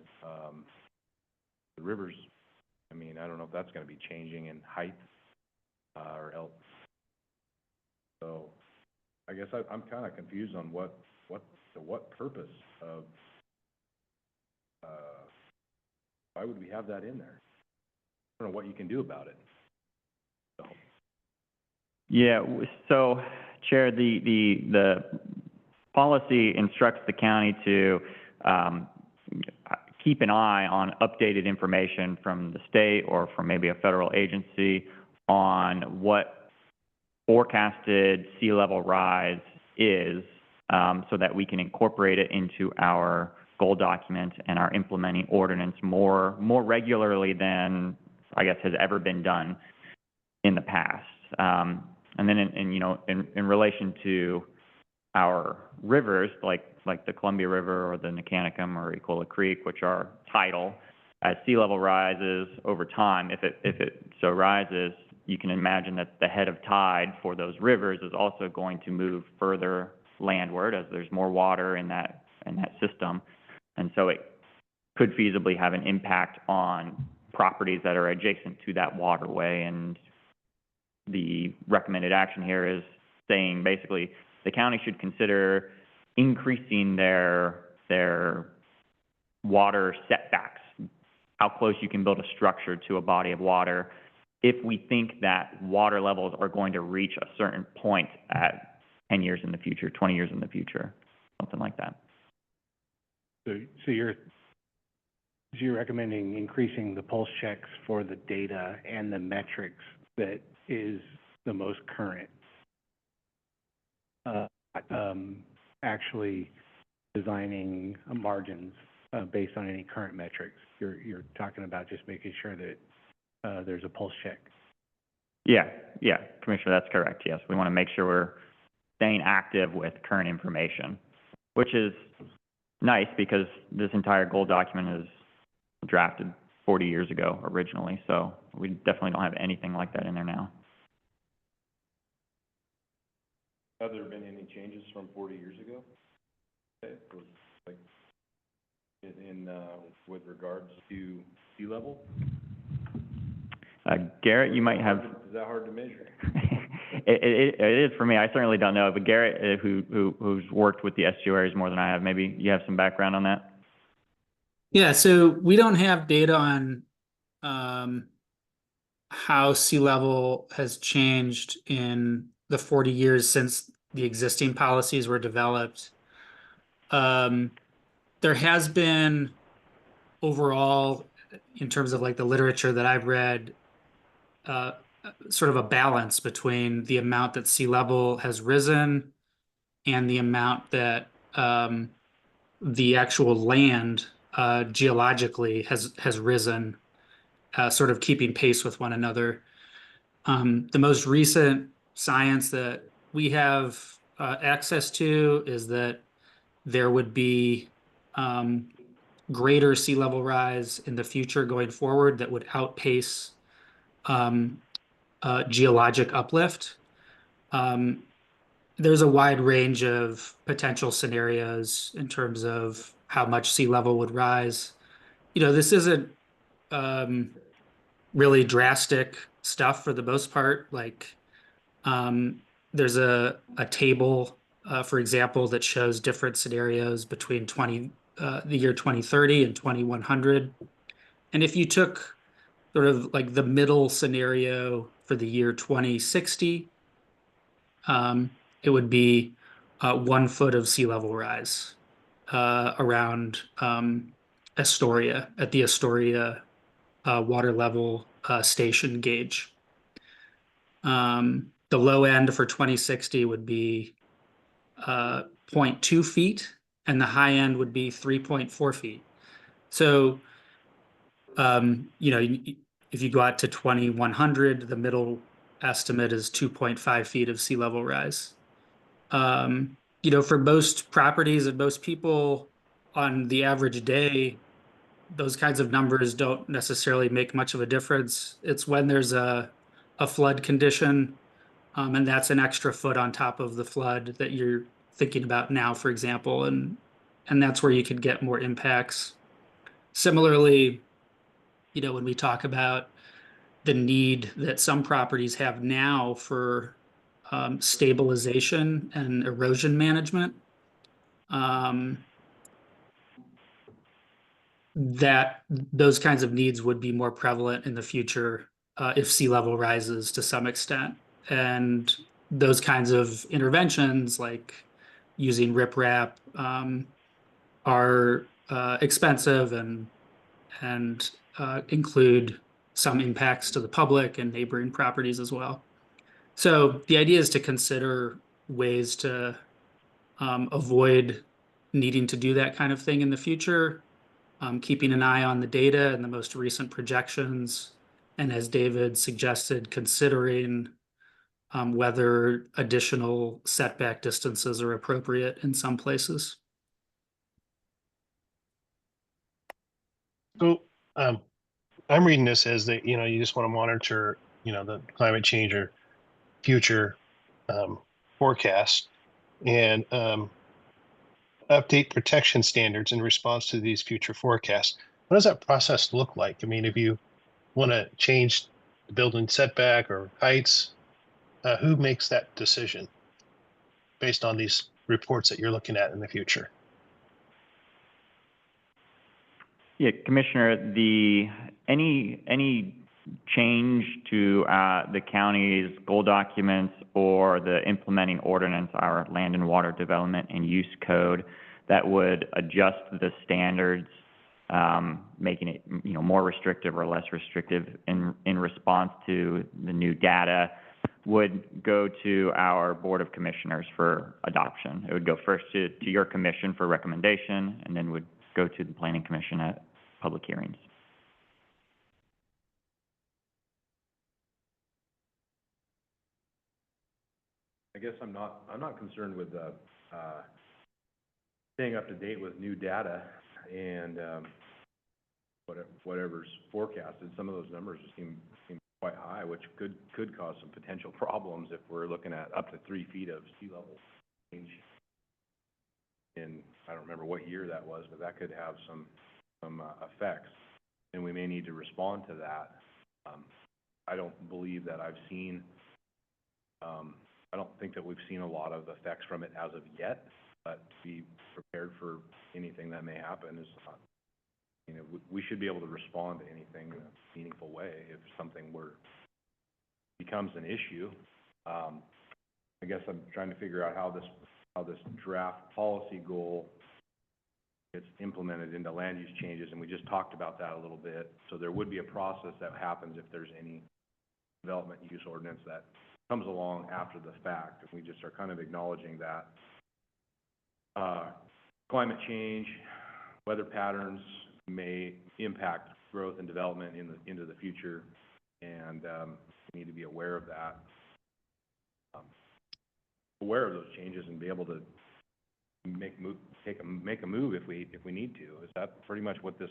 the rivers, I mean, I don't know if that's going to be changing in height or else. So I guess I'm kind of confused on what purpose of why would we have that in there? I don't know what you can do about it. So. Yeah, so Chair, the policy instructs the county to keep an eye on updated information from the state or from maybe a federal agency on what forecasted sea level rise is, so that we can incorporate it into our goal document and our implementing ordinance more regularly than I guess has ever been done in the past. And then in relation to our rivers, like the Columbia River or the Nicanicum or Ecola Creek, which are tidal, as sea level rises over time, if it so rises, you can imagine that the head of tide for those rivers is also going to move further landward as there's more water in that system. And so it could feasibly have an impact on properties that are adjacent to that waterway. And the recommended action here is saying basically the county should consider increasing their water setbacks, how close you can build a structure to a body of water, if we think that water levels are going to reach a certain point at 10 years in the future, 20 years in the future, something like that. So you're recommending increasing the pulse checks for the data and the metrics that is the most current? Actually designing margins based on any current metrics. You're talking about just making sure that there's a pulse check. Yeah, Commissioner, that's correct. Yes, we want to make sure we're staying active with current information, which is nice because this entire goal document is drafted 40 years ago originally, so we definitely don't have anything like that in there now. Have there been any changes from 40 years ago? Okay, like in with regards to sea level? Garrett, you might have. Is that hard to measure? It is for me. I certainly don't know, but Garrett, who's worked with the SGO areas more than I have, maybe you have some background on that. Yeah, so we don't have data on how sea level has changed in the 40 years since the existing policies were developed. There has been overall, in terms of like the literature that I've read, sort of a balance between the amount that sea level has risen and the amount that the actual land geologically has risen, sort of keeping pace with one another. The most recent science that we have access to is that there would be greater sea level rise in the future going forward that would outpace geologic uplift. There's a wide range of potential scenarios in terms of how much sea level would rise. You know, this isn't really drastic stuff for the most part. Like, there's a table, for example, that shows different scenarios between the year 2030 and 2100. And if you took sort of like the middle scenario for the year 2060, it would be 1 foot of sea level rise around Astoria, at the Astoria water level station gauge. The low end for 2060 would be 0.2 feet, and the high end would be 3.4 feet. So, you know, if you go out to 2100, the middle estimate is 2.5 feet of sea level rise. You know, for most properties and most people on the average day, those kinds of numbers don't necessarily make much of a difference. It's when there's a flood condition, and that's an extra foot on top of the flood that you're thinking about now, for example, and that's where you could get more impacts. Similarly, you know, when we talk about the need that some properties have now for stabilization and erosion management, that those kinds of needs would be more prevalent in the future if sea level rises to some extent. And those kinds of interventions, like using riprap, are expensive and include some impacts to the public and neighboring properties as well. So the idea is to consider ways to avoid needing to do that kind of thing in the future, keeping an eye on the data and the most recent projections, and as David suggested, considering whether additional setback distances are appropriate in some places. So I'm reading this as that, you know, you just want to monitor, the climate change or future forecast, and update protection standards in response to these future forecasts. What does that process look like? I mean, if you want to change the building setback or heights, who makes that decision based on these reports that you're looking at in the future? Yeah, Commissioner, any change to the county's goal documents or the implementing ordinance, our land and water development and use code, that would adjust the standards, making it more restrictive or less restrictive in response to the new data, would go to our Board of Commissioners for adoption. It would go first to your commission for recommendation, and then would go to the Planning Commission at public hearings. I guess I'm not concerned with staying up to date with new data and whatever's forecasted. Some of those numbers seem quite high, which could cause some potential problems if we're looking at up to 3 feet of sea level change. And I don't remember what year that was, but that could have some effects, and we may need to respond to that. I don't believe that I've seen. I don't think that we've seen a lot of effects from it as of yet, but to be prepared for anything that may happen is not, we should be able to respond to anything in a meaningful way if something becomes an issue. I guess I'm trying to figure out how this draft policy goal gets implemented into land use changes, and we just talked about that a little bit. So there would be a process that happens if there's any development use ordinance that comes along after the fact, and we just are kind of acknowledging that climate change, weather patterns may impact growth and development into the future, and we need to be aware of that, aware of those changes, and be able to make a move if we need to. Is that pretty much what this?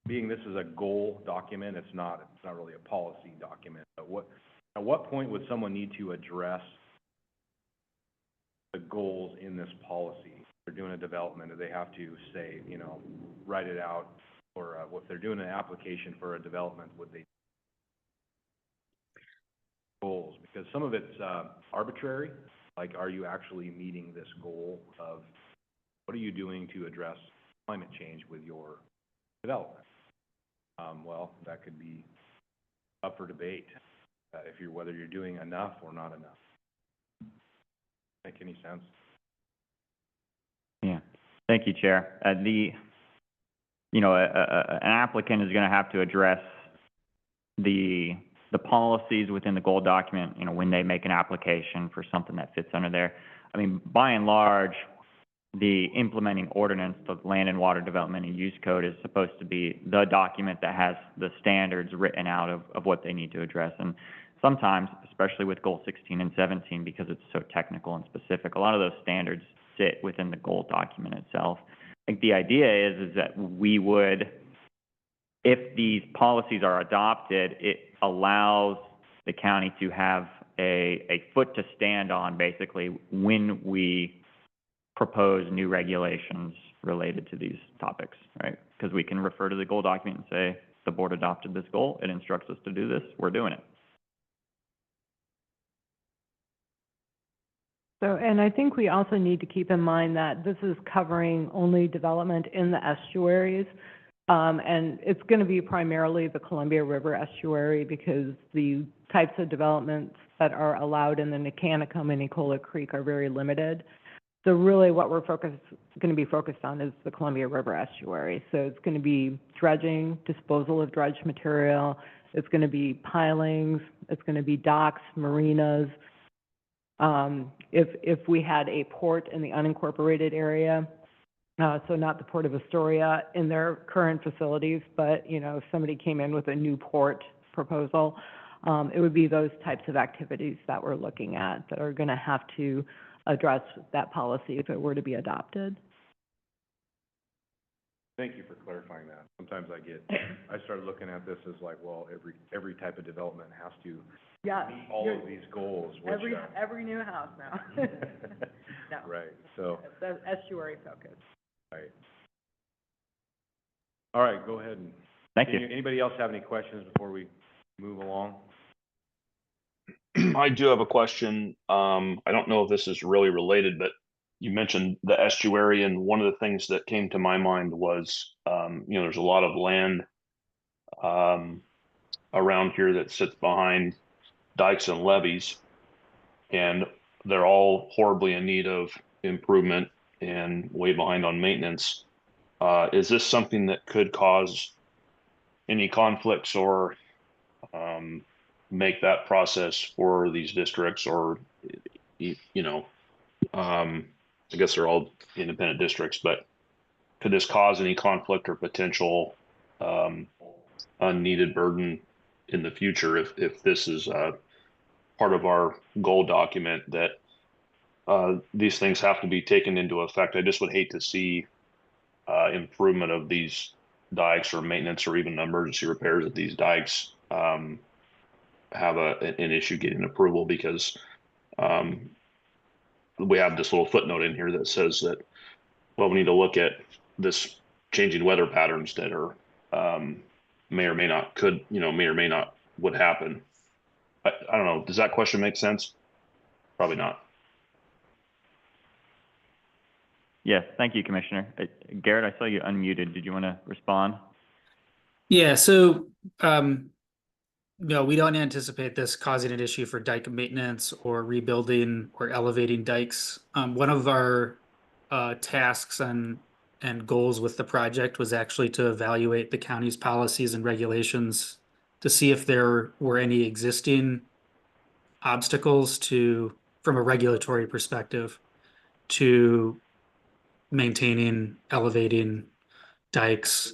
Being this is a goal document, it's not really a policy document. But at what point would someone need to address the goals in this policy? If they're doing a development, do they have to say, write it out? Or if they're doing an application for a development, would they goals? Because some of it's arbitrary. Like, are you actually meeting this goal of what are you doing to address climate change with your development? Well, that could be up for debate. Whether you're doing enough or not enough. Make any sense? Yeah. Thank you, Chair. An applicant is going to have to address the policies within the goal document, when they make an application for something that fits under there. I mean, by and large, the implementing ordinance, the land and water development and use code, is supposed to be the document that has the standards written out of what they need to address. And sometimes, especially with goal 16 and 17, because it's so technical and specific, a lot of those standards sit within the goal document itself. I think the idea is that we would, if these policies are adopted, it allows the county to have a foot to stand on, basically, when we propose new regulations related to these topics, right? Because we can refer to the goal document and say, the board adopted this goal, it instructs us to do this, we're doing it. So, and I think we also need to keep in mind that this is covering only development in the estuaries. And it's going to be primarily the Columbia River estuary, because the types of developments that are allowed in the Nicanicum and Nicola Creek are very limited. So really what we're going to be focused on is the Columbia River estuary. So it's going to be dredging, disposal of dredged material. It's going to be pilings. It's going to be docks, marinas. If we had a port in the unincorporated area, so not the Port of Astoria in their current facilities, but, if somebody came in with a new port proposal, it would be those types of activities that we're looking at that are going to have to address that policy if it were to be adopted. Thank you for clarifying that. Sometimes I started looking at this as like, well, every type of development has to Yeah. meet all of these goals, which, Every new house now. No. right, so, It's estuary focused. right. All right, go ahead and Thank you. Anybody else have any questions before we move along? I do have a question. I don't know if this is really related, but you mentioned the estuary, and one of the things that came to my mind was, there's a lot of land around here that sits behind dikes and levees, and they're all horribly in need of improvement and way behind on maintenance. Is this something that could cause any conflicts or make that process for these districts, or I guess they're all independent districts, but could this cause any conflict or potential unneeded burden in the future if this is part of our goal document that these things have to be taken into effect? I just would hate to see improvement of these dikes or maintenance or even emergency repairs of these dikes have an issue getting approval, because we have this little footnote in here that says that, well, we need to look at this changing weather patterns that are may or may not would happen. I don't know. Does that question make sense? Probably not. Yes, thank you, Commissioner. Garrett, I saw you unmuted. Did you want to respond? Yeah, so, no, we don't anticipate this causing an issue for dike maintenance or rebuilding or elevating dikes. One of our tasks and goals with the project was actually to evaluate the county's policies and regulations to see if there were any existing obstacles from a regulatory perspective, to maintaining, elevating dikes,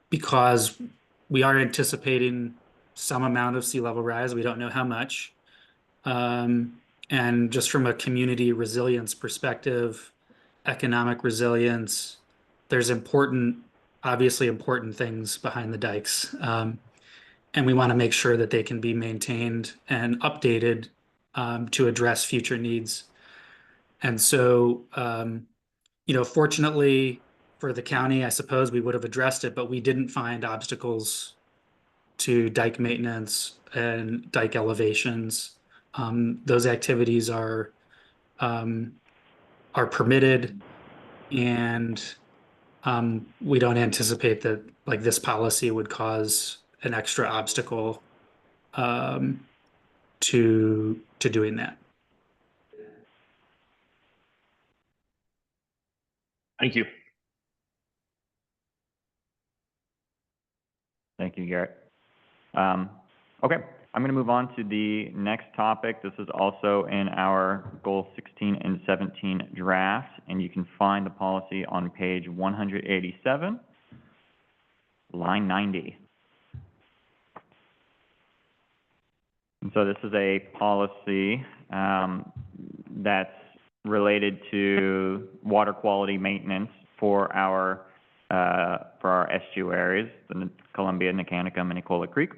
because we are anticipating some amount of sea level rise. We don't know how much. And just from a community resilience perspective, economic resilience, there's obviously important things behind the dikes. And we want to make sure that they can be maintained and updated to address future needs. And so, fortunately for the county, I suppose we would have addressed it, but we didn't find obstacles to dike maintenance and dike elevations. Those activities are permitted, and we don't anticipate that this policy would cause an extra obstacle to doing that. Thank you. Thank you, Garrett. Okay, I'm going to move on to the next topic. This is also in our Goal 16 and 17 draft, and you can find the policy on page 187, line 90. And so this is a policy that's related to water quality maintenance for our estuaries, the Columbia, Nicanicum, and Nicola Creek.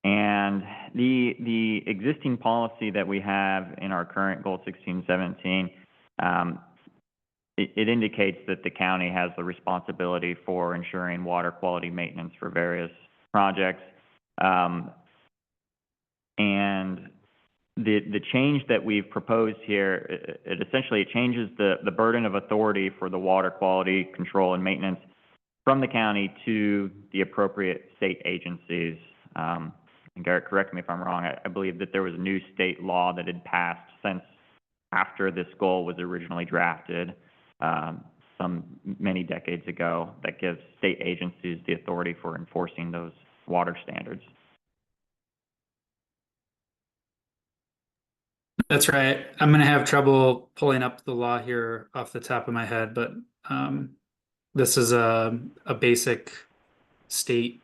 And the existing policy that we have in our current Goal 16-17, it indicates that the county has the responsibility for ensuring water quality maintenance for various projects. And the change that we've proposed here, it changes the burden of authority for the water quality control and maintenance from the county to the appropriate state agencies. And Garrett, correct me if I'm wrong, I believe that there was a new state law that had passed since after this goal was originally drafted, many decades ago, that gives state agencies the authority for enforcing those water standards. That's right. I'm going to have trouble pulling up the law here off the top of my head, but this is a basic state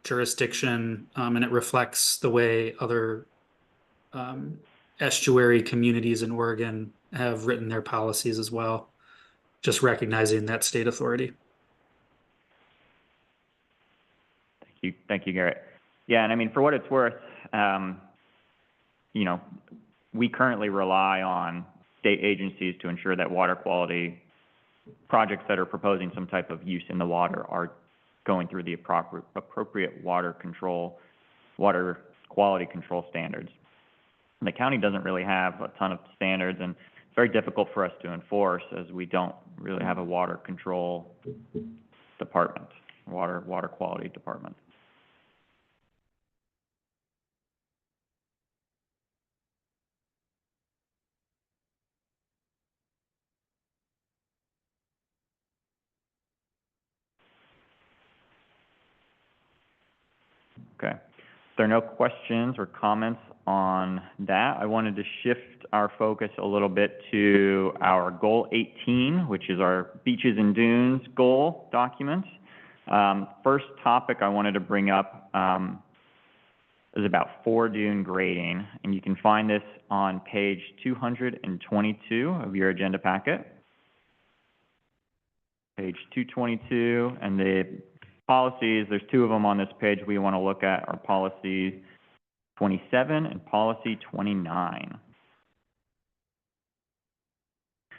jurisdiction, and it reflects the way other estuary communities in Oregon have written their policies as well. just recognizing that state authority. Thank you, Garrett. Yeah, and I mean, for what it's worth, you know, we currently rely on state agencies to ensure that water quality projects that are proposing some type of use in the water are going through the appropriate water quality control standards. And the county doesn't really have a ton of standards, and it's very difficult for us to enforce as we don't really have a water control department, water quality department. Okay. If there are no questions or comments on that, I wanted to shift our focus a little bit to our Goal 18, which is our Beaches and Dunes goal document. First topic I wanted to bring up is about fore-dune grading, and you can find this on page 222 of your agenda packet. Page 222, and the policies, there's two of them on this page we want to look at, are policy 27 and policy 29.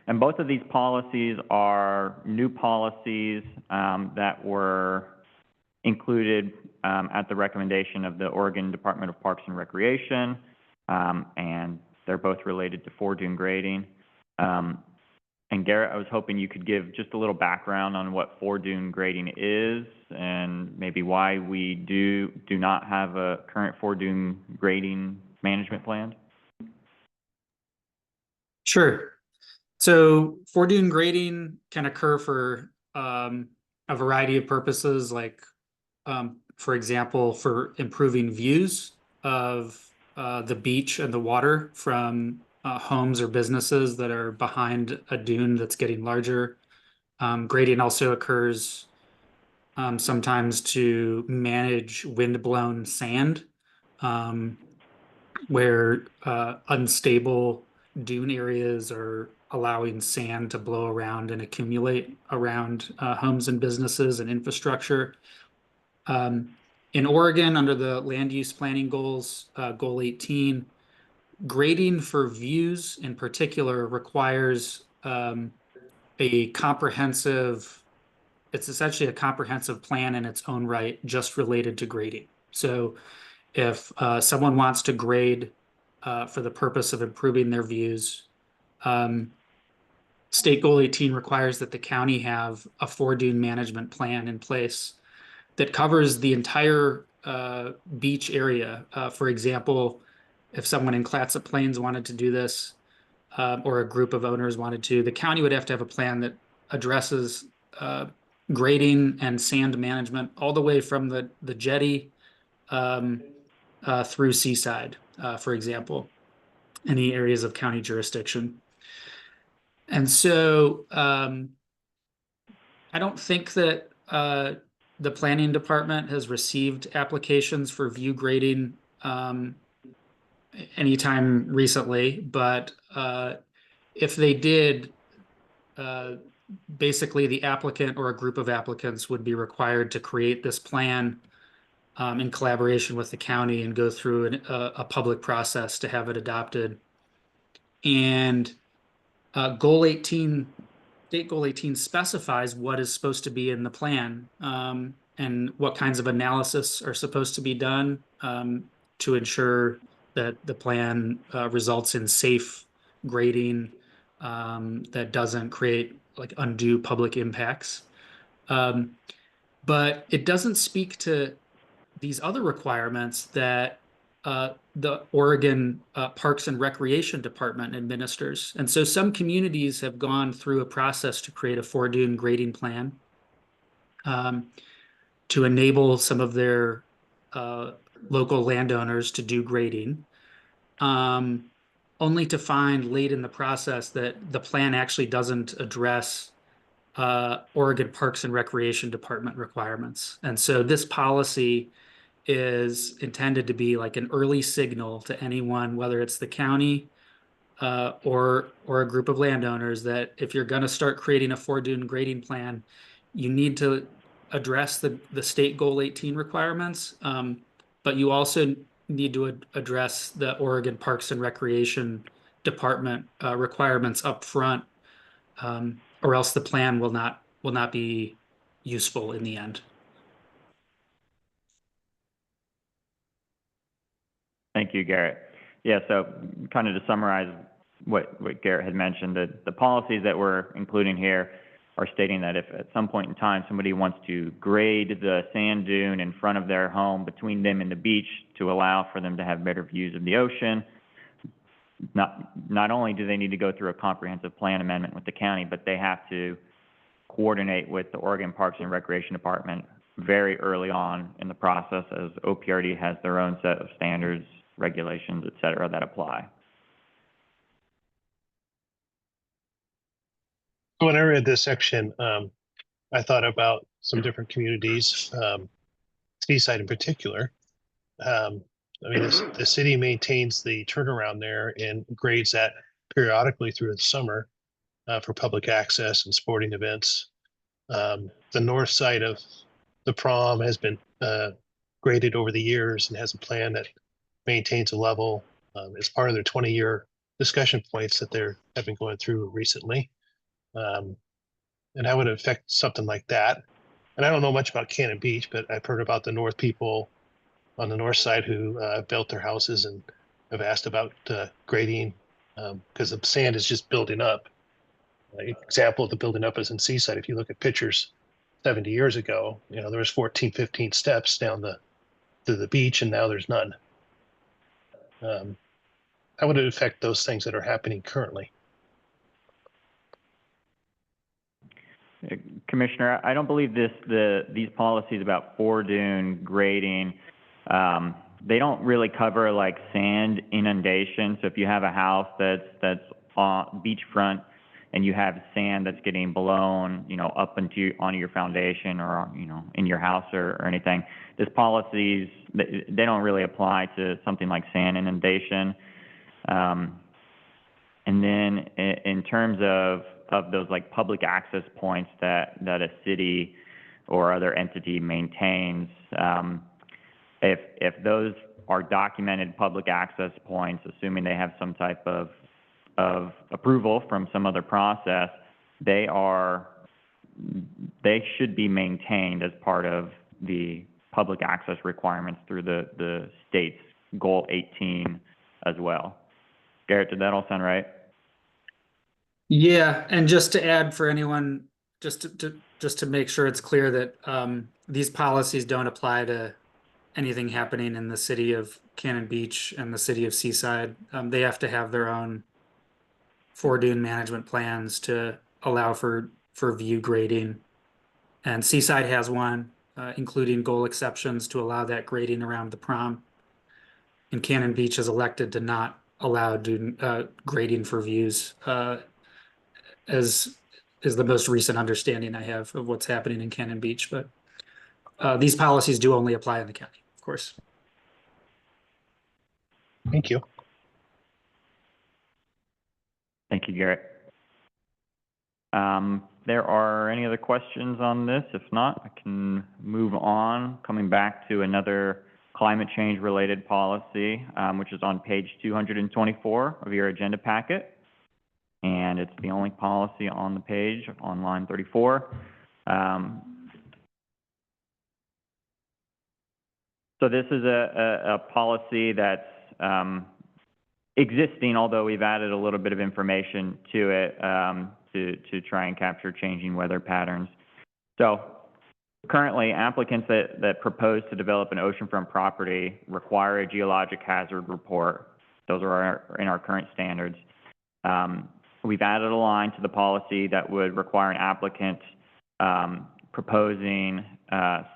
And both of these policies are new policies that were included at the recommendation of the Oregon Department of Parks and Recreation, and they're both related to fore-dune grading. And Garrett, I was hoping you could give just a little background on what fore-dune grading is and maybe why we do not have a current fore-dune grading management plan. Sure. So fore-dune grading can occur for a variety of purposes, like, for example, for improving views of the beach and the water from homes or businesses that are behind a dune that's getting larger. Grading also occurs sometimes to manage wind-blown sand, where unstable dune areas are allowing sand to blow around and accumulate around homes and businesses and infrastructure. In Oregon, under the land use planning goals, Goal 18, grading for views in particular requires a comprehensive, it's essentially a comprehensive plan in its own right, just related to grading. So if someone wants to grade for the purpose of improving their views, State Goal 18 requires that the county have a fore-dune management plan in place that covers the entire beach area. For example, if someone in Clatsop Plains wanted to do this, or a group of owners wanted to, the county would have to have a plan that addresses grading and sand management all the way from the jetty through Seaside, for example, any areas of county jurisdiction. And so I don't think that the planning department has received applications for view grading anytime recently, but if they did, basically the applicant or a group of applicants would be required to create this plan in collaboration with the county and go through a public process to have it adopted. And Goal 18, State Goal 18 specifies what is supposed to be in the plan and what kinds of analysis are supposed to be done to ensure that the plan results in safe grading that doesn't create like undue public impacts. But it doesn't speak to these other requirements that the Oregon Parks and Recreation Department administers. And so some communities have gone through a process to create a fore-dune grading plan to enable some of their local landowners to do grading, only to find late in the process that the plan actually doesn't address Oregon Parks and Recreation Department requirements. And so this policy is intended to be like an early signal to anyone, whether it's the county or a group of landowners that if you're gonna start creating a four-dune grading plan, you need to address the state goal 18 requirements, but you also need to address the Oregon Parks and Recreation Department requirements up front, or else the plan will not be useful in the end. Thank you, Garrett. Yeah, so kind of to summarize what Garrett had mentioned, the policies that we're including here are stating that if at some point in time somebody wants to grade the sand dune in front of their home between them and the beach to allow for them to have better views of the ocean, not only do they need to go through a comprehensive plan amendment with the county, but they have to coordinate with the Oregon Parks and Recreation Department very early on in the process, as OPRD has their own set of standards, regulations, et cetera, that apply. When I read this section, I thought about some different communities, Seaside in particular. I mean, the city maintains the turnaround there and grades that periodically through the summer for public access and sporting events. The north side of the prom has been graded over the years and has a plan that maintains a level as part of their 20-year discussion points that they have been going through recently. And how would it affect something like that? And I don't know much about Cannon Beach, but I've heard about the north people on the north side who built their houses and have asked about grading because the sand is just building up. Example of the building up is in Seaside. If you look at pictures 70 years ago, there was 14, 15 steps down to the beach, and now there's none. How would it affect those things that are happening currently? Commissioner, I don't believe these policies about four-dune grading, they don't really cover like sand inundation. So if you have a house that's on beachfront and you have sand that's getting blown, up onto your foundation or, in your house or anything, these policies, they don't really apply to something like sand inundation. And then in terms of those like public access points that a city or other entity maintains, if those are documented public access points, assuming they have some type of approval from some other process, they should be maintained as part of the public access requirements through the state's Goal 18 as well. Garrett, did that all sound right? Yeah, and just to add for anyone, just to make sure it's clear that these policies don't apply to anything happening in the city of Cannon Beach and the city of Seaside. They have to have their own four-dune management plans to allow for view grading. And Seaside has one, including goal exceptions to allow that grading around the prom. And Cannon Beach is elected to not allow grading for views, as is the most recent understanding I have of what's happening in Cannon Beach. But these policies do only apply in the county, of course. Thank you. Thank you, Garrett. There are any other questions on this? If not, I can move on, coming back to another climate change related policy, which is on page 224 of your agenda packet. And it's the only policy on the page on line 34. So this is a policy that's existing, although we've added a little bit of information to it to try and capture changing weather patterns. So currently, applicants that propose to develop an oceanfront property require a geologic hazard report. Those are in our current standards. We've added a line to the policy that would require an applicant proposing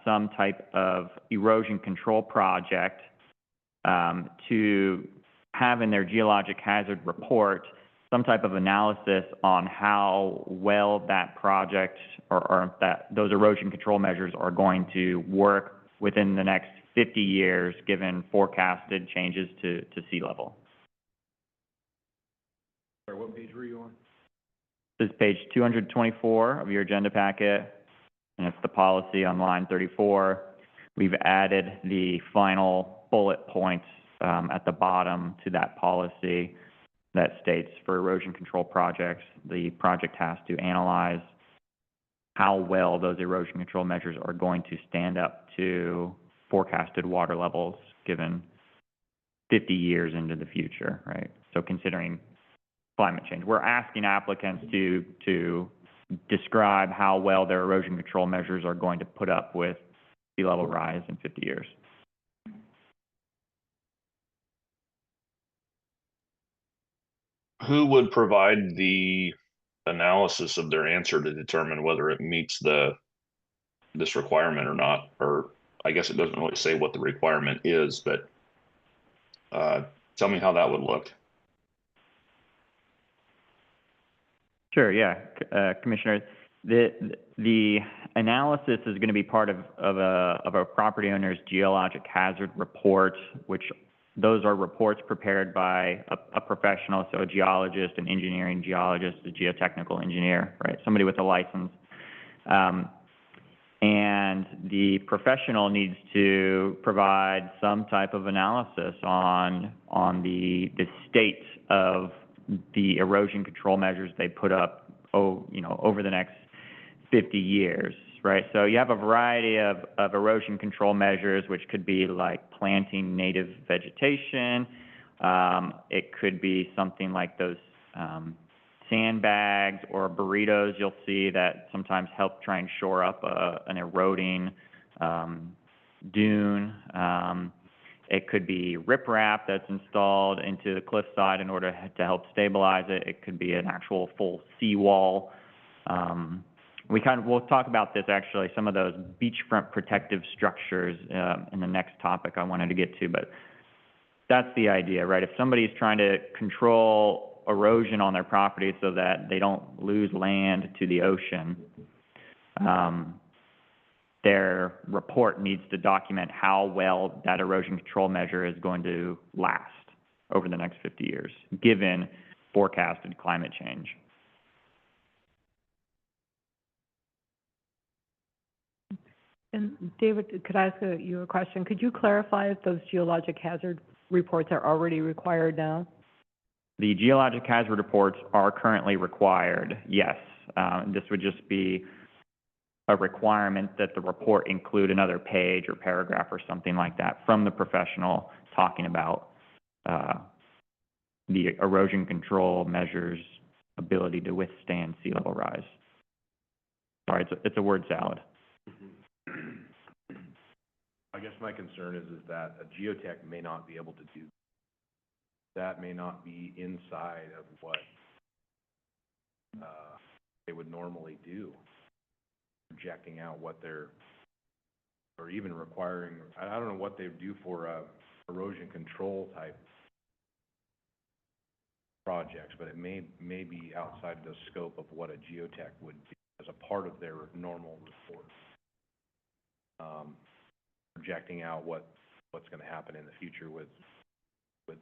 some type of erosion control project to have in their geologic hazard report some type of analysis on how well that project or that those erosion control measures are going to work within the next 50 years, given forecasted changes to sea level. what page were you on? This is page 224 of your agenda packet, and it's the policy on line 34. We've added the final bullet points at the bottom to that policy that states for erosion control projects, the project has to analyze how well those erosion control measures are going to stand up to forecasted water levels given 50 years into the future, right? So considering climate change, we're asking applicants to describe how well their erosion control measures are going to put up with sea level rise in 50 years. Who would provide the analysis of their answer to determine whether it meets this requirement or not? Or I guess it doesn't really say what the requirement is, but tell me how that would look. Sure, yeah, Commissioner. The analysis is going to be part of a property owner's geologic hazard report, which those are reports prepared by a professional, so a geologist, an engineering geologist, a geotechnical engineer, right? Somebody with a license. And the professional needs to provide some type of analysis on the state of the erosion control measures they put up, over the next 50 years, right? So you have a variety of erosion control measures, which could be like planting native vegetation. It could be something like those sandbags or burritos you'll see that sometimes help try and shore up an eroding dune. It could be riprap that's installed into the cliffside in order to help stabilize it. It could be an actual full seawall. We'll talk about this actually, some of those beachfront protective structures in the next topic I wanted to get to, but that's the idea, right? If somebody's trying to control erosion on their property so that they don't lose land to the ocean, their report needs to document how well that erosion control measure is going to last over the next 50 years, given forecasted climate change. And David, could I ask you a question? Could you clarify if those geologic hazard reports are already required now? The geologic hazard reports are currently required, yes. This would just be a requirement that the report include another page or paragraph or something like that from the professional talking about the erosion control measures' ability to withstand sea level rise. Sorry, it's a word salad. I guess my concern is that a geotech may not be able to do that, may not be inside of what they would normally do, projecting out what they're, or even requiring, I don't know what they do for erosion control type projects, but it may be outside the scope of what a geotech would be as a part of their normal report. Projecting out what's going to happen in the future with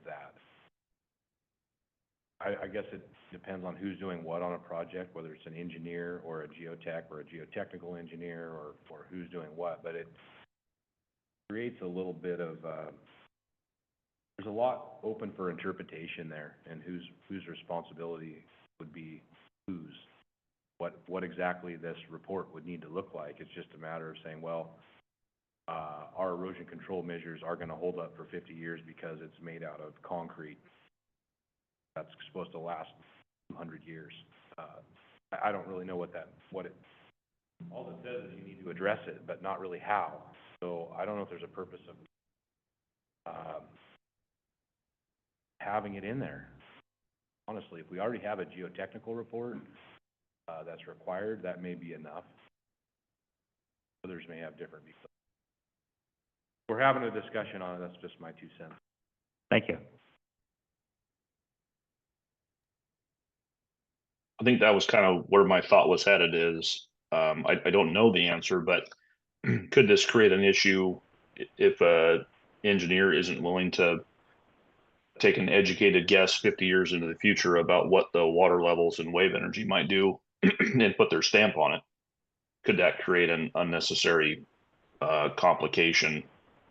that. I guess it depends on who's doing what on a project, whether it's an engineer or a geotech or a geotechnical engineer or who's doing what, but it creates a little bit of, there's a lot open for interpretation there, and whose responsibility would be whose. What exactly this report would need to look like. It's just a matter of saying, well, our erosion control measures are going to hold up for 50 years because it's made out of concrete that's supposed to last 100 years. I don't really know all it says is you need to address it, but not really how. So I don't know if there's a purpose of having it in there. Honestly, if we already have a geotechnical report that's required, that may be enough. Others may have different views. We're having a discussion on it. That's just my 2 cents. Thank you. I think that was kind of where my thought was headed is, I don't know the answer, but could this create an issue if a engineer isn't willing to take an educated guess 50 years into the future about what the water levels and wave energy might do and put their stamp on it, could that create an unnecessary complication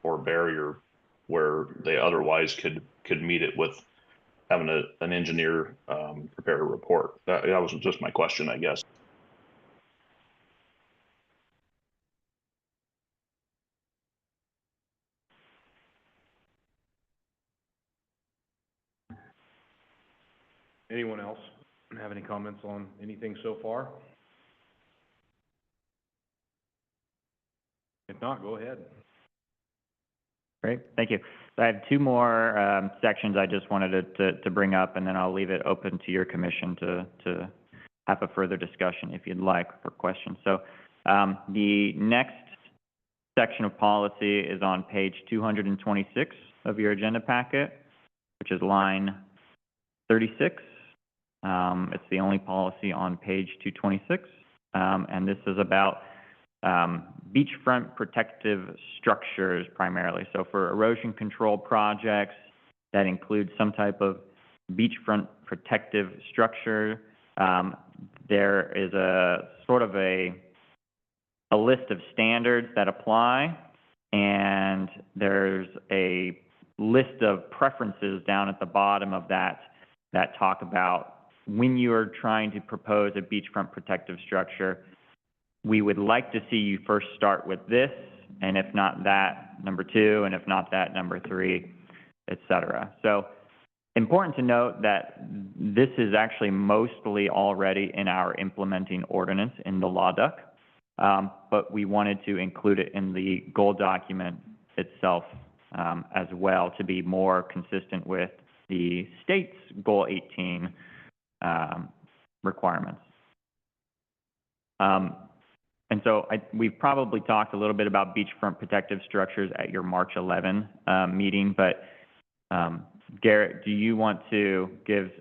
or barrier where they otherwise could meet it with having an engineer prepare a report? That was just my question, I guess. Anyone else have any comments on anything so far? If not, go ahead. Great, thank you. So I have two more sections I just wanted to bring up, and then I'll leave it open to your commission to have a further discussion if you'd like for questions. So the next section of policy is on page 226 of your agenda packet, which is line 36. It's the only policy on page 226, and this is about beachfront protective structures primarily. So for erosion control projects, that includes some type of beachfront protective structure. There is a sort of a list of standards that apply, and there's a list of preferences down at the bottom of that talk about when you are trying to propose a beachfront protective structure, we would like to see you first start with this, and if not that, number 2, and if not that, number 3, et cetera. So important to note that this is actually mostly already in our implementing ordinance in the law duck, but we wanted to include it in the goal document itself as well to be more consistent with the state's Goal 18 requirements. And so we've probably talked a little bit about beachfront protective structures at your March 11 meeting, but Garrett, do you want to give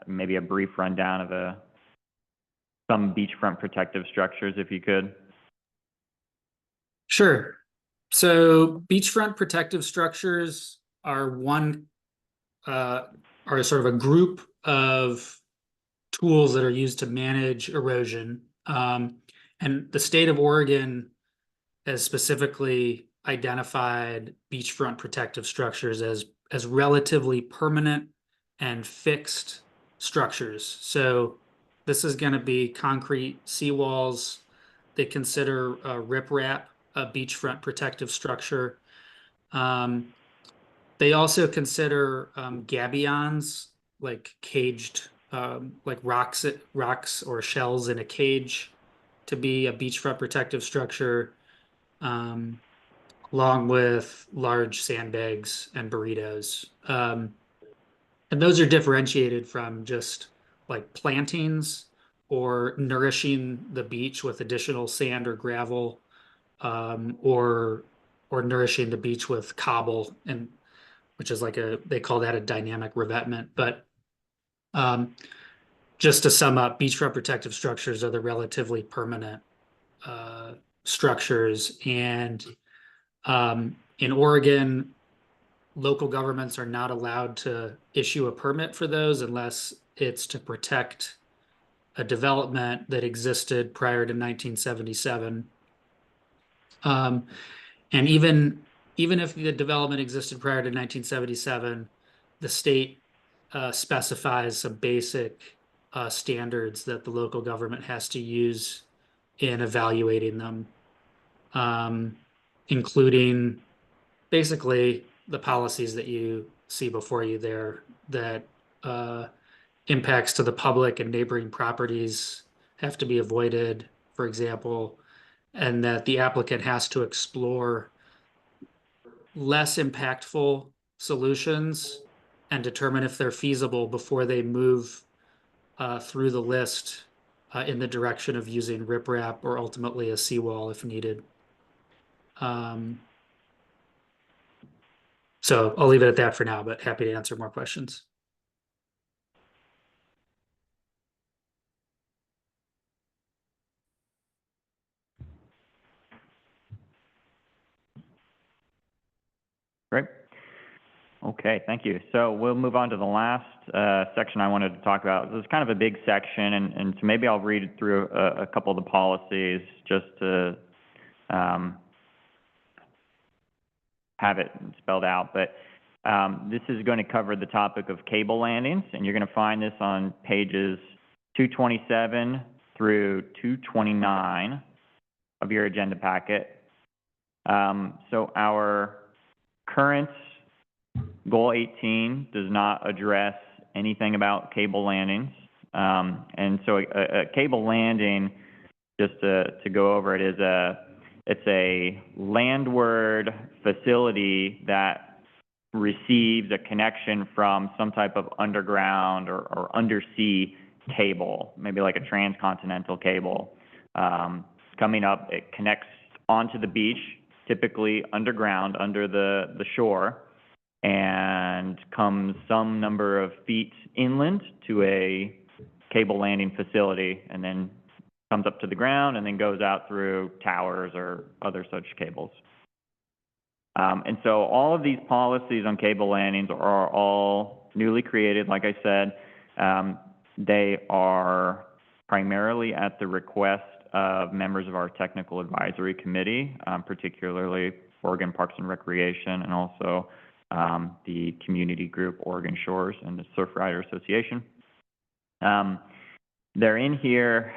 maybe a brief rundown of some beachfront protective structures, if you could? Sure. So beachfront protective structures are are sort of a group of tools that are used to manage erosion. And the state of Oregon has specifically identified beachfront protective structures as relatively permanent and fixed structures. So this is going to be concrete seawalls. They consider riprap a beachfront protective structure. They also consider gabions, like caged, like rocks or shells in a cage, to be a beachfront protective structure, along with large sandbags and burritos. And those are differentiated from just like plantings or nourishing the beach with additional sand or gravel, or nourishing the beach with cobble, and which is like they call that a dynamic revetment. But just to sum up, beachfront protective structures are the relatively permanent structures. And in Oregon, local governments are not allowed to issue a permit for those unless it's to protect a development that existed prior to 1977. And even if the development existed prior to 1977, the state specifies some basic standards that the local government has to use in evaluating them, including basically the policies that you see before you there, that impacts to the public and neighboring properties have to be avoided, for example, and that the applicant has to explore less impactful solutions and determine if they're feasible before they move through the list in the direction of using riprap or ultimately a seawall if needed. So I'll leave it at that for now, but happy to answer more questions. Great. Okay, thank you. So we'll move on to the last section I wanted to talk about. This is kind of a big section, and so maybe I'll read through a couple of the policies just to have it spelled out. But this is going to cover the topic of cable landings, and you're going to find this on pages 227 through 229 of your agenda packet. So our current Goal 18 does not address anything about cable landings. And so a cable landing, just to go over it, it's a landward facility that receives a connection from some type of underground or undersea cable, maybe like a transcontinental cable. Coming up, it connects onto the beach, typically underground, under the shore, and comes some number of feet inland to a cable landing facility, and then comes up to the ground and then goes out through towers or other such cables. And so all of these policies on cable landings are all newly created. Like I said, they are primarily at the request of members of our technical advisory committee, particularly Oregon Parks and Recreation, and also the community group Oregon Shores and the Surf Rider Association. They're in here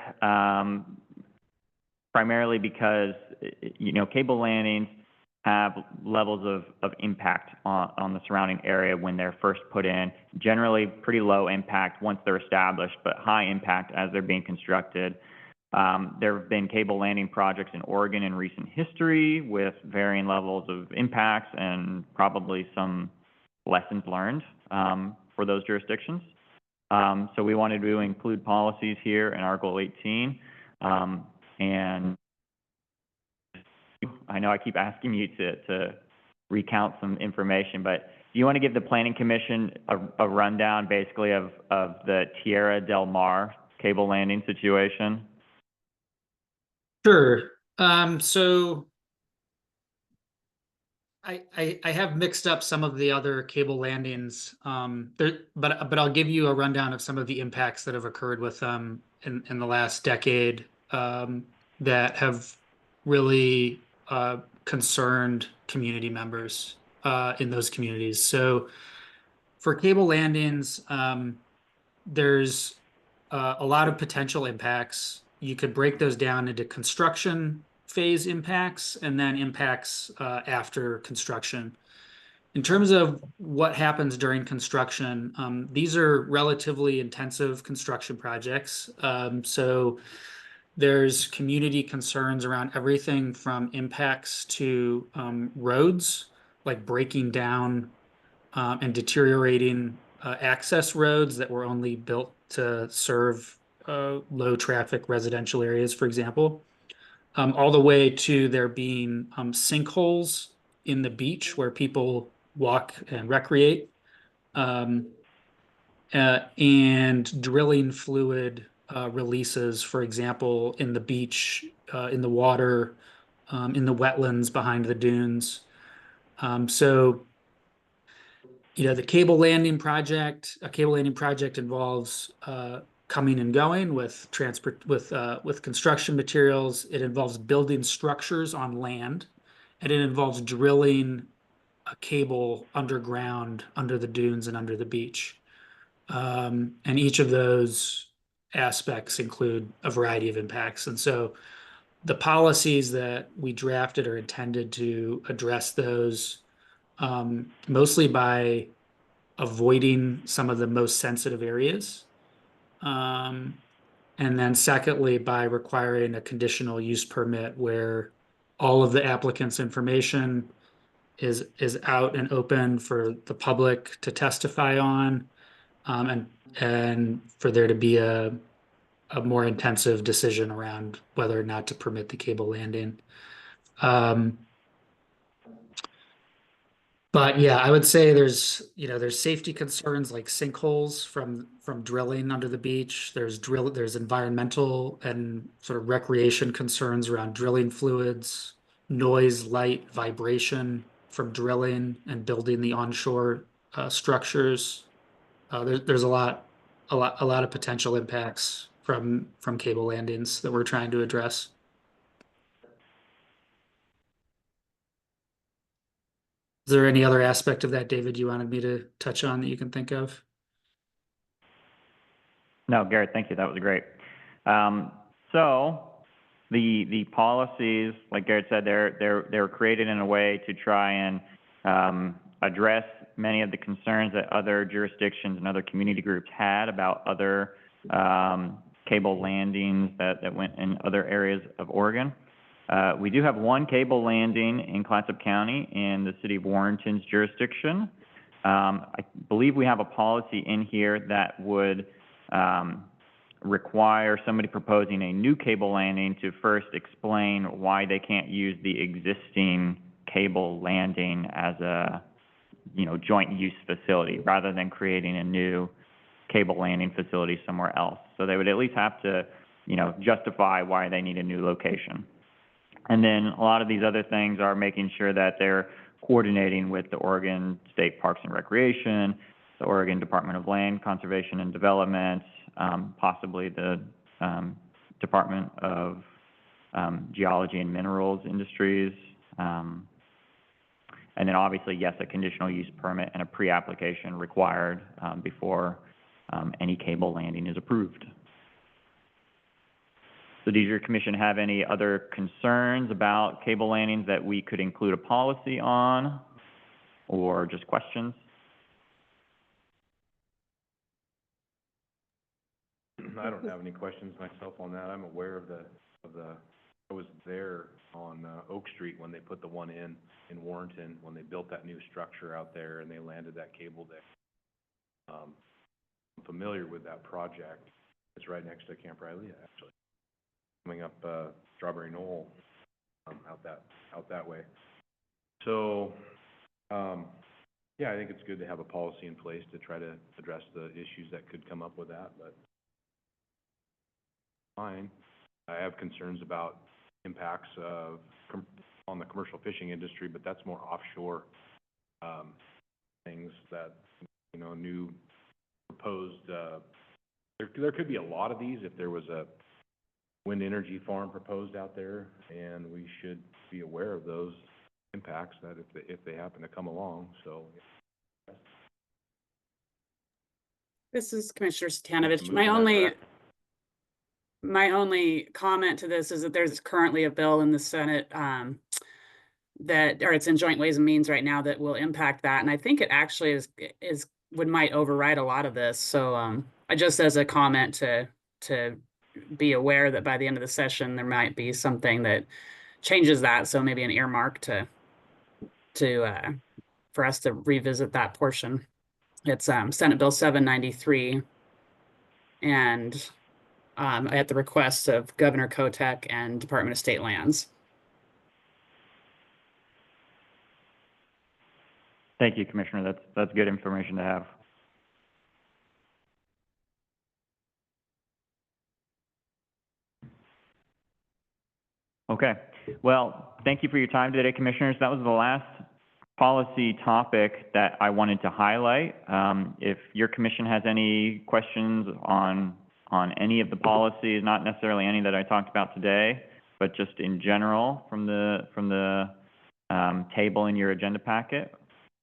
primarily because, cable landings have levels of impact on the surrounding area when they're first put in. Generally pretty low impact once they're established, but high impact as they're being constructed. There have been cable landing projects in Oregon in recent history with varying levels of impacts and probably some lessons learned for those jurisdictions. So we wanted to include policies here in our Goal 18. And I know I keep asking you to recount some information, but do you want to give the Planning Commission a rundown basically of the Tierra del Mar cable landing situation? Sure. So I have mixed up some of the other cable landings, but I'll give you a rundown of some of the impacts that have occurred with them in the last decade that have really concerned community members in those communities. So for cable landings, there's a lot of potential impacts. You could break those down into construction phase impacts and then impacts after construction. In terms of what happens during construction, these are relatively intensive construction projects. So there's community concerns around everything from impacts to roads, like breaking down and deteriorating access roads that were only built to serve low traffic residential areas, for example, all the way to there being sinkholes in the beach where people walk and recreate, and drilling fluid releases, for example, in the beach, in the water, in the wetlands behind the dunes. So, a cable landing project involves coming and going with construction materials. It involves building structures on land, and it involves drilling a cable underground under the dunes and under the beach. And each of those aspects include a variety of impacts. And so the policies that we drafted are intended to address those mostly by avoiding some of the most sensitive areas. And then secondly, by requiring a conditional use permit where all of the applicant's information is out and open for the public to testify on, and for there to be a more intensive decision around whether or not to permit the cable landing. But yeah, I would say there's safety concerns like sinkholes from drilling under the beach. There's environmental and sort of recreation concerns around drilling fluids, noise, light, vibration from drilling and building the onshore structures. There's a lot of potential impacts from cable landings that we're trying to address. Is there any other aspect of that, David, you wanted me to touch on that you can think of? No, Garrett, thank you. That was great. So the policies, like Garrett said, they're created in a way to try and address many of the concerns that other jurisdictions and other community groups had about other cable landings that went in other areas of Oregon. We do have one cable landing in Clatsop County in the city of Warrenton's jurisdiction. I believe we have a policy in here that would require somebody proposing a new cable landing to first explain why they can't use the existing cable landing as a, joint use facility rather than creating a new cable landing facility somewhere else. So they would at least have to, justify why they need a new location. And then a lot of these other things are making sure that they're coordinating with the Oregon State Parks and Recreation, the Oregon Department of Land Conservation and Development, possibly the Department of Geology and Minerals Industries, and then obviously, yes, a conditional use permit and a pre-application required before any cable landing is approved. So does your commission have any other concerns about cable landings that we could include a policy on, or just questions? I don't have any questions myself on that. I'm aware of I was there on Oak Street when they put the one in Warrenton, when they built that new structure out there and they landed that cable there. I'm familiar with that project. It's right next to Camp Riley, actually. Coming up Strawberry Knoll, out that way. So, yeah, I think it's good to have a policy in place to try to address the issues that could come up with that, but fine. I have concerns about impacts on the commercial fishing industry, but that's more offshore things that, new proposed, there could be a lot of these if there was a wind energy farm proposed out there, and we should be aware of those impacts that if they happen to come along, so. This is Commissioner Satanovich. My only comment to this is that there's currently a bill in the Senate it's in Joint Ways and Means right now that will impact that, and I think it actually might override a lot of this. So I just as a comment to be aware that by the end of the session there might be something that changes that. So maybe an earmark for us to revisit that portion. It's Senate Bill 793, and at the request of Governor Kotek and Department of State Lands. Thank you, Commissioner. That's good information to have. Okay. Well, thank you for your time today, Commissioners. That was the last policy topic that I wanted to highlight. If your commission has any questions on any of the policies, not necessarily any that I talked about today, but just in general from the table in your agenda packet,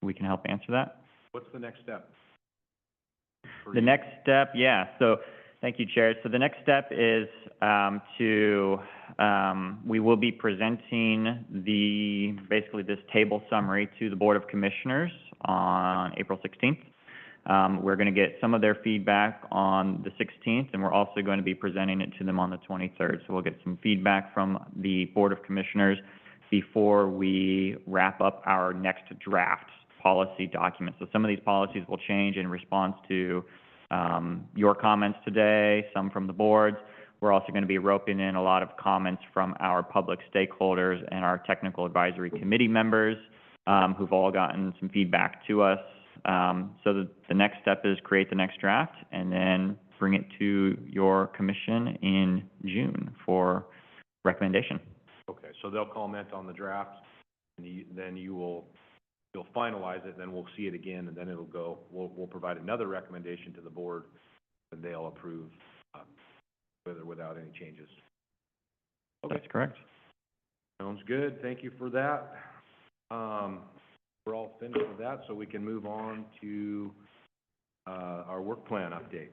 we can help answer that. What's the next step? The next step, yeah. So thank you, Chair. So the next step is we will be presenting basically this table summary to the Board of Commissioners on April 16th. We're going to get some of their feedback on the 16th, and we're also going to be presenting it to them on the 23rd. So we'll get some feedback from the Board of Commissioners before we wrap up our next draft policy document. So some of these policies will change in response to your comments today, some from the boards. We're also going to be roping in a lot of comments from our public stakeholders and our technical advisory committee members who've all gotten some feedback to us. So the next step is create the next draft and then bring it to your commission in June for recommendation. Okay, so they'll comment on the draft, and then you will you'll finalize it, then we'll see it again, and then it'll go, we'll provide another recommendation to the board, and they'll approve, with or without any changes. Okay. That's correct. Sounds good. Thank you for that. We're all finished with that, so we can move on to, our work plan update.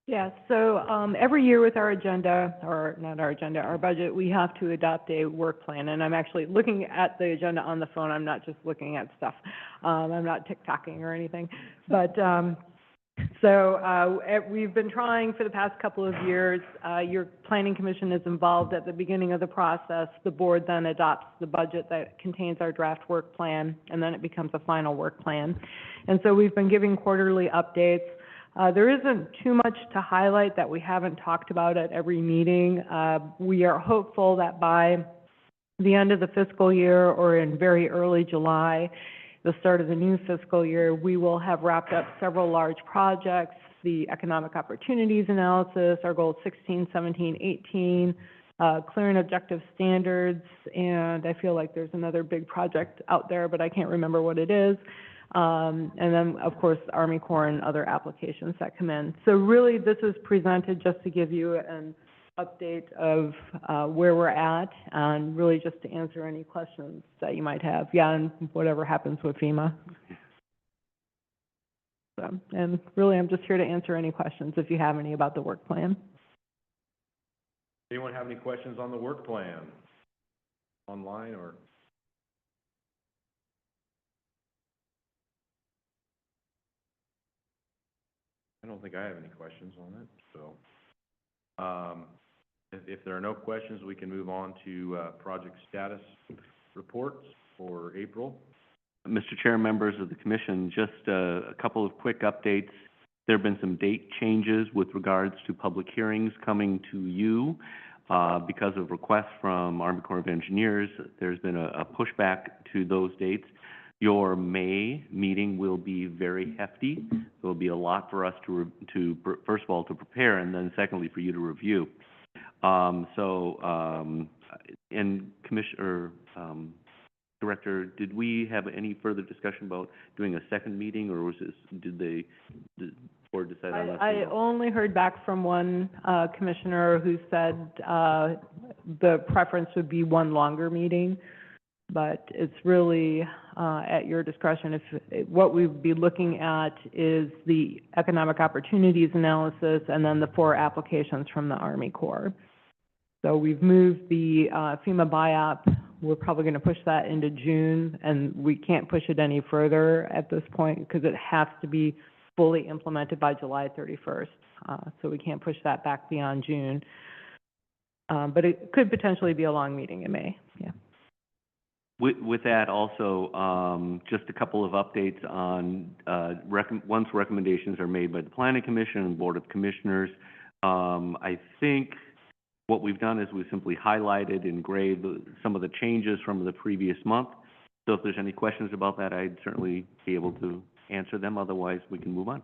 Yeah, so every year with our agenda, or not our agenda, our budget, we have to adopt a work plan. And I'm actually looking at the agenda on the phone. I'm not just looking at stuff. I'm not TikToking or anything. But we've been trying for the past couple of years. Your planning commission is involved at the beginning of the process. The board then adopts the budget that contains our draft work plan, and then it becomes a final work plan. And so we've been giving quarterly updates. There isn't too much to highlight that we haven't talked about at every meeting. We are hopeful that by the end of the fiscal year or in very early July, the start of the new fiscal year, we will have wrapped up several large projects, the economic opportunities analysis, our goals 16, 17, 18, clear and objective standards, and I feel like there's another big project out there, but I can't remember what it is. And then, of course, Army Corps and other applications that come in. So really, this is presented just to give you an update of where we're at, and really just to answer any questions that you might have. Yeah, and whatever happens with FEMA. So, and really, I'm just here to answer any questions if you have any about the work plan. Anyone have any questions on the work plan? Online or? I don't think I have any questions on it, so, if there are no questions, we can move on to, project status reports for April. Mr. Chair, members of the commission, just a couple of quick updates. There have been some date changes with regards to public hearings coming to you, because of requests from Army Corps of Engineers. There's been a pushback to those dates. Your May meeting will be very hefty. There will be a lot for us first of all, to prepare, and then secondly, for you to review. And Commissioner, Director, did we have any further discussion about doing a second meeting, or was this, did the board decide on that? I only heard back from one commissioner who said the preference would be one longer meeting, but it's really at your discretion. If what we'd be looking at is the economic opportunities analysis and then the 4 applications from the Army Corps. So we've moved the FEMA BIOP. We're probably going to push that into June, and we can't push it any further at this point because it has to be fully implemented by July 31st. So we can't push that back beyond June. But it could potentially be a long meeting in May, yeah. With that also, just a couple of updates on, once recommendations are made by the Planning Commission and Board of Commissioners, I think what we've done is we've simply highlighted in gray some of the changes from the previous month. So if there's any questions about that, I'd certainly be able to answer them. Otherwise, we can move on.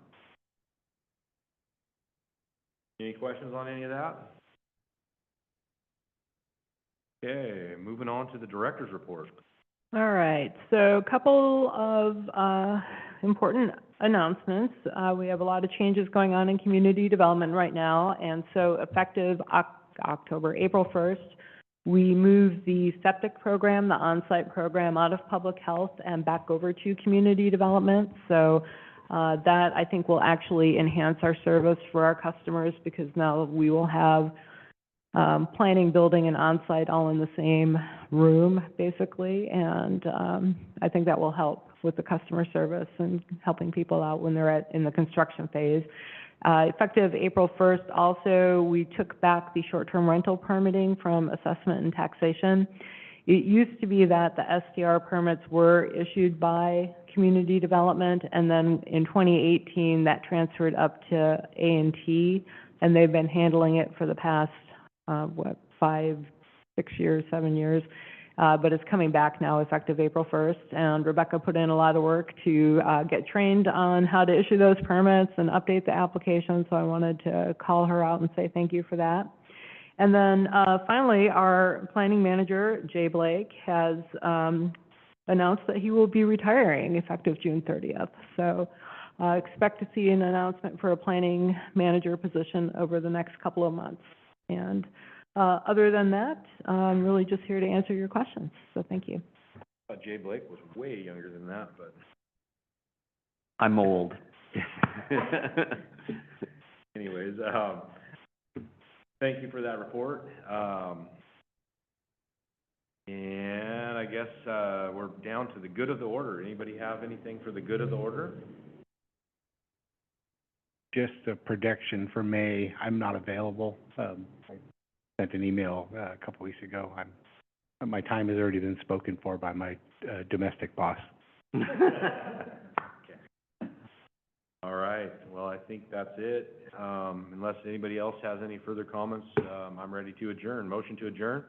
Any questions on any of that? Okay, moving on to the director's report. All right, so a couple of important announcements. We have a lot of changes going on in community development right now, and so effective April 1st, we moved the septic program, the on-site program, out of public health and back over to community development. So that, I think, will actually enhance our service for our customers because now we will have planning, building, and on-site all in the same room, basically, and I think that will help with the customer service and helping people out when they're in the construction phase. Effective April 1st, also, we took back the short-term rental permitting from assessment and taxation. It used to be that the STR permits were issued by community development, and then in 2018, that transferred up to A&T, and they've been handling it for the past 5, 6 years, 7 years, but it's coming back now effective April 1st, and Rebecca put in a lot of work to get trained on how to issue those permits and update the application, so I wanted to call her out and say thank you for that. And then finally, our planning manager, Jay Blake, has announced that he will be retiring effective June 30th. So expect to see an announcement for a planning manager position over the next couple of months. And other than that, I'm really just here to answer your questions. So thank you. Jay Blake was way younger than that, but. I'm old. Anyways, thank you for that report. And I guess, we're down to the good of the order. Anybody have anything for the good of the order? Just a prediction for May, I'm not available. I sent an email a couple weeks ago. My time has already been spoken for by my domestic boss. All right, well, I think that's it. Unless anybody else has any further comments, I'm ready to adjourn. Motion to adjourn?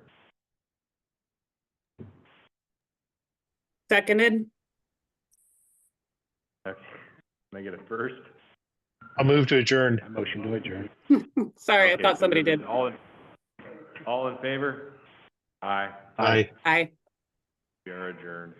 Seconded. Okay. Can I get a first? I'll move to adjourn. Motion to adjourn. Sorry, I Okay, thought so somebody did. All in favor? Aye. Aye. Aye. We are adjourned.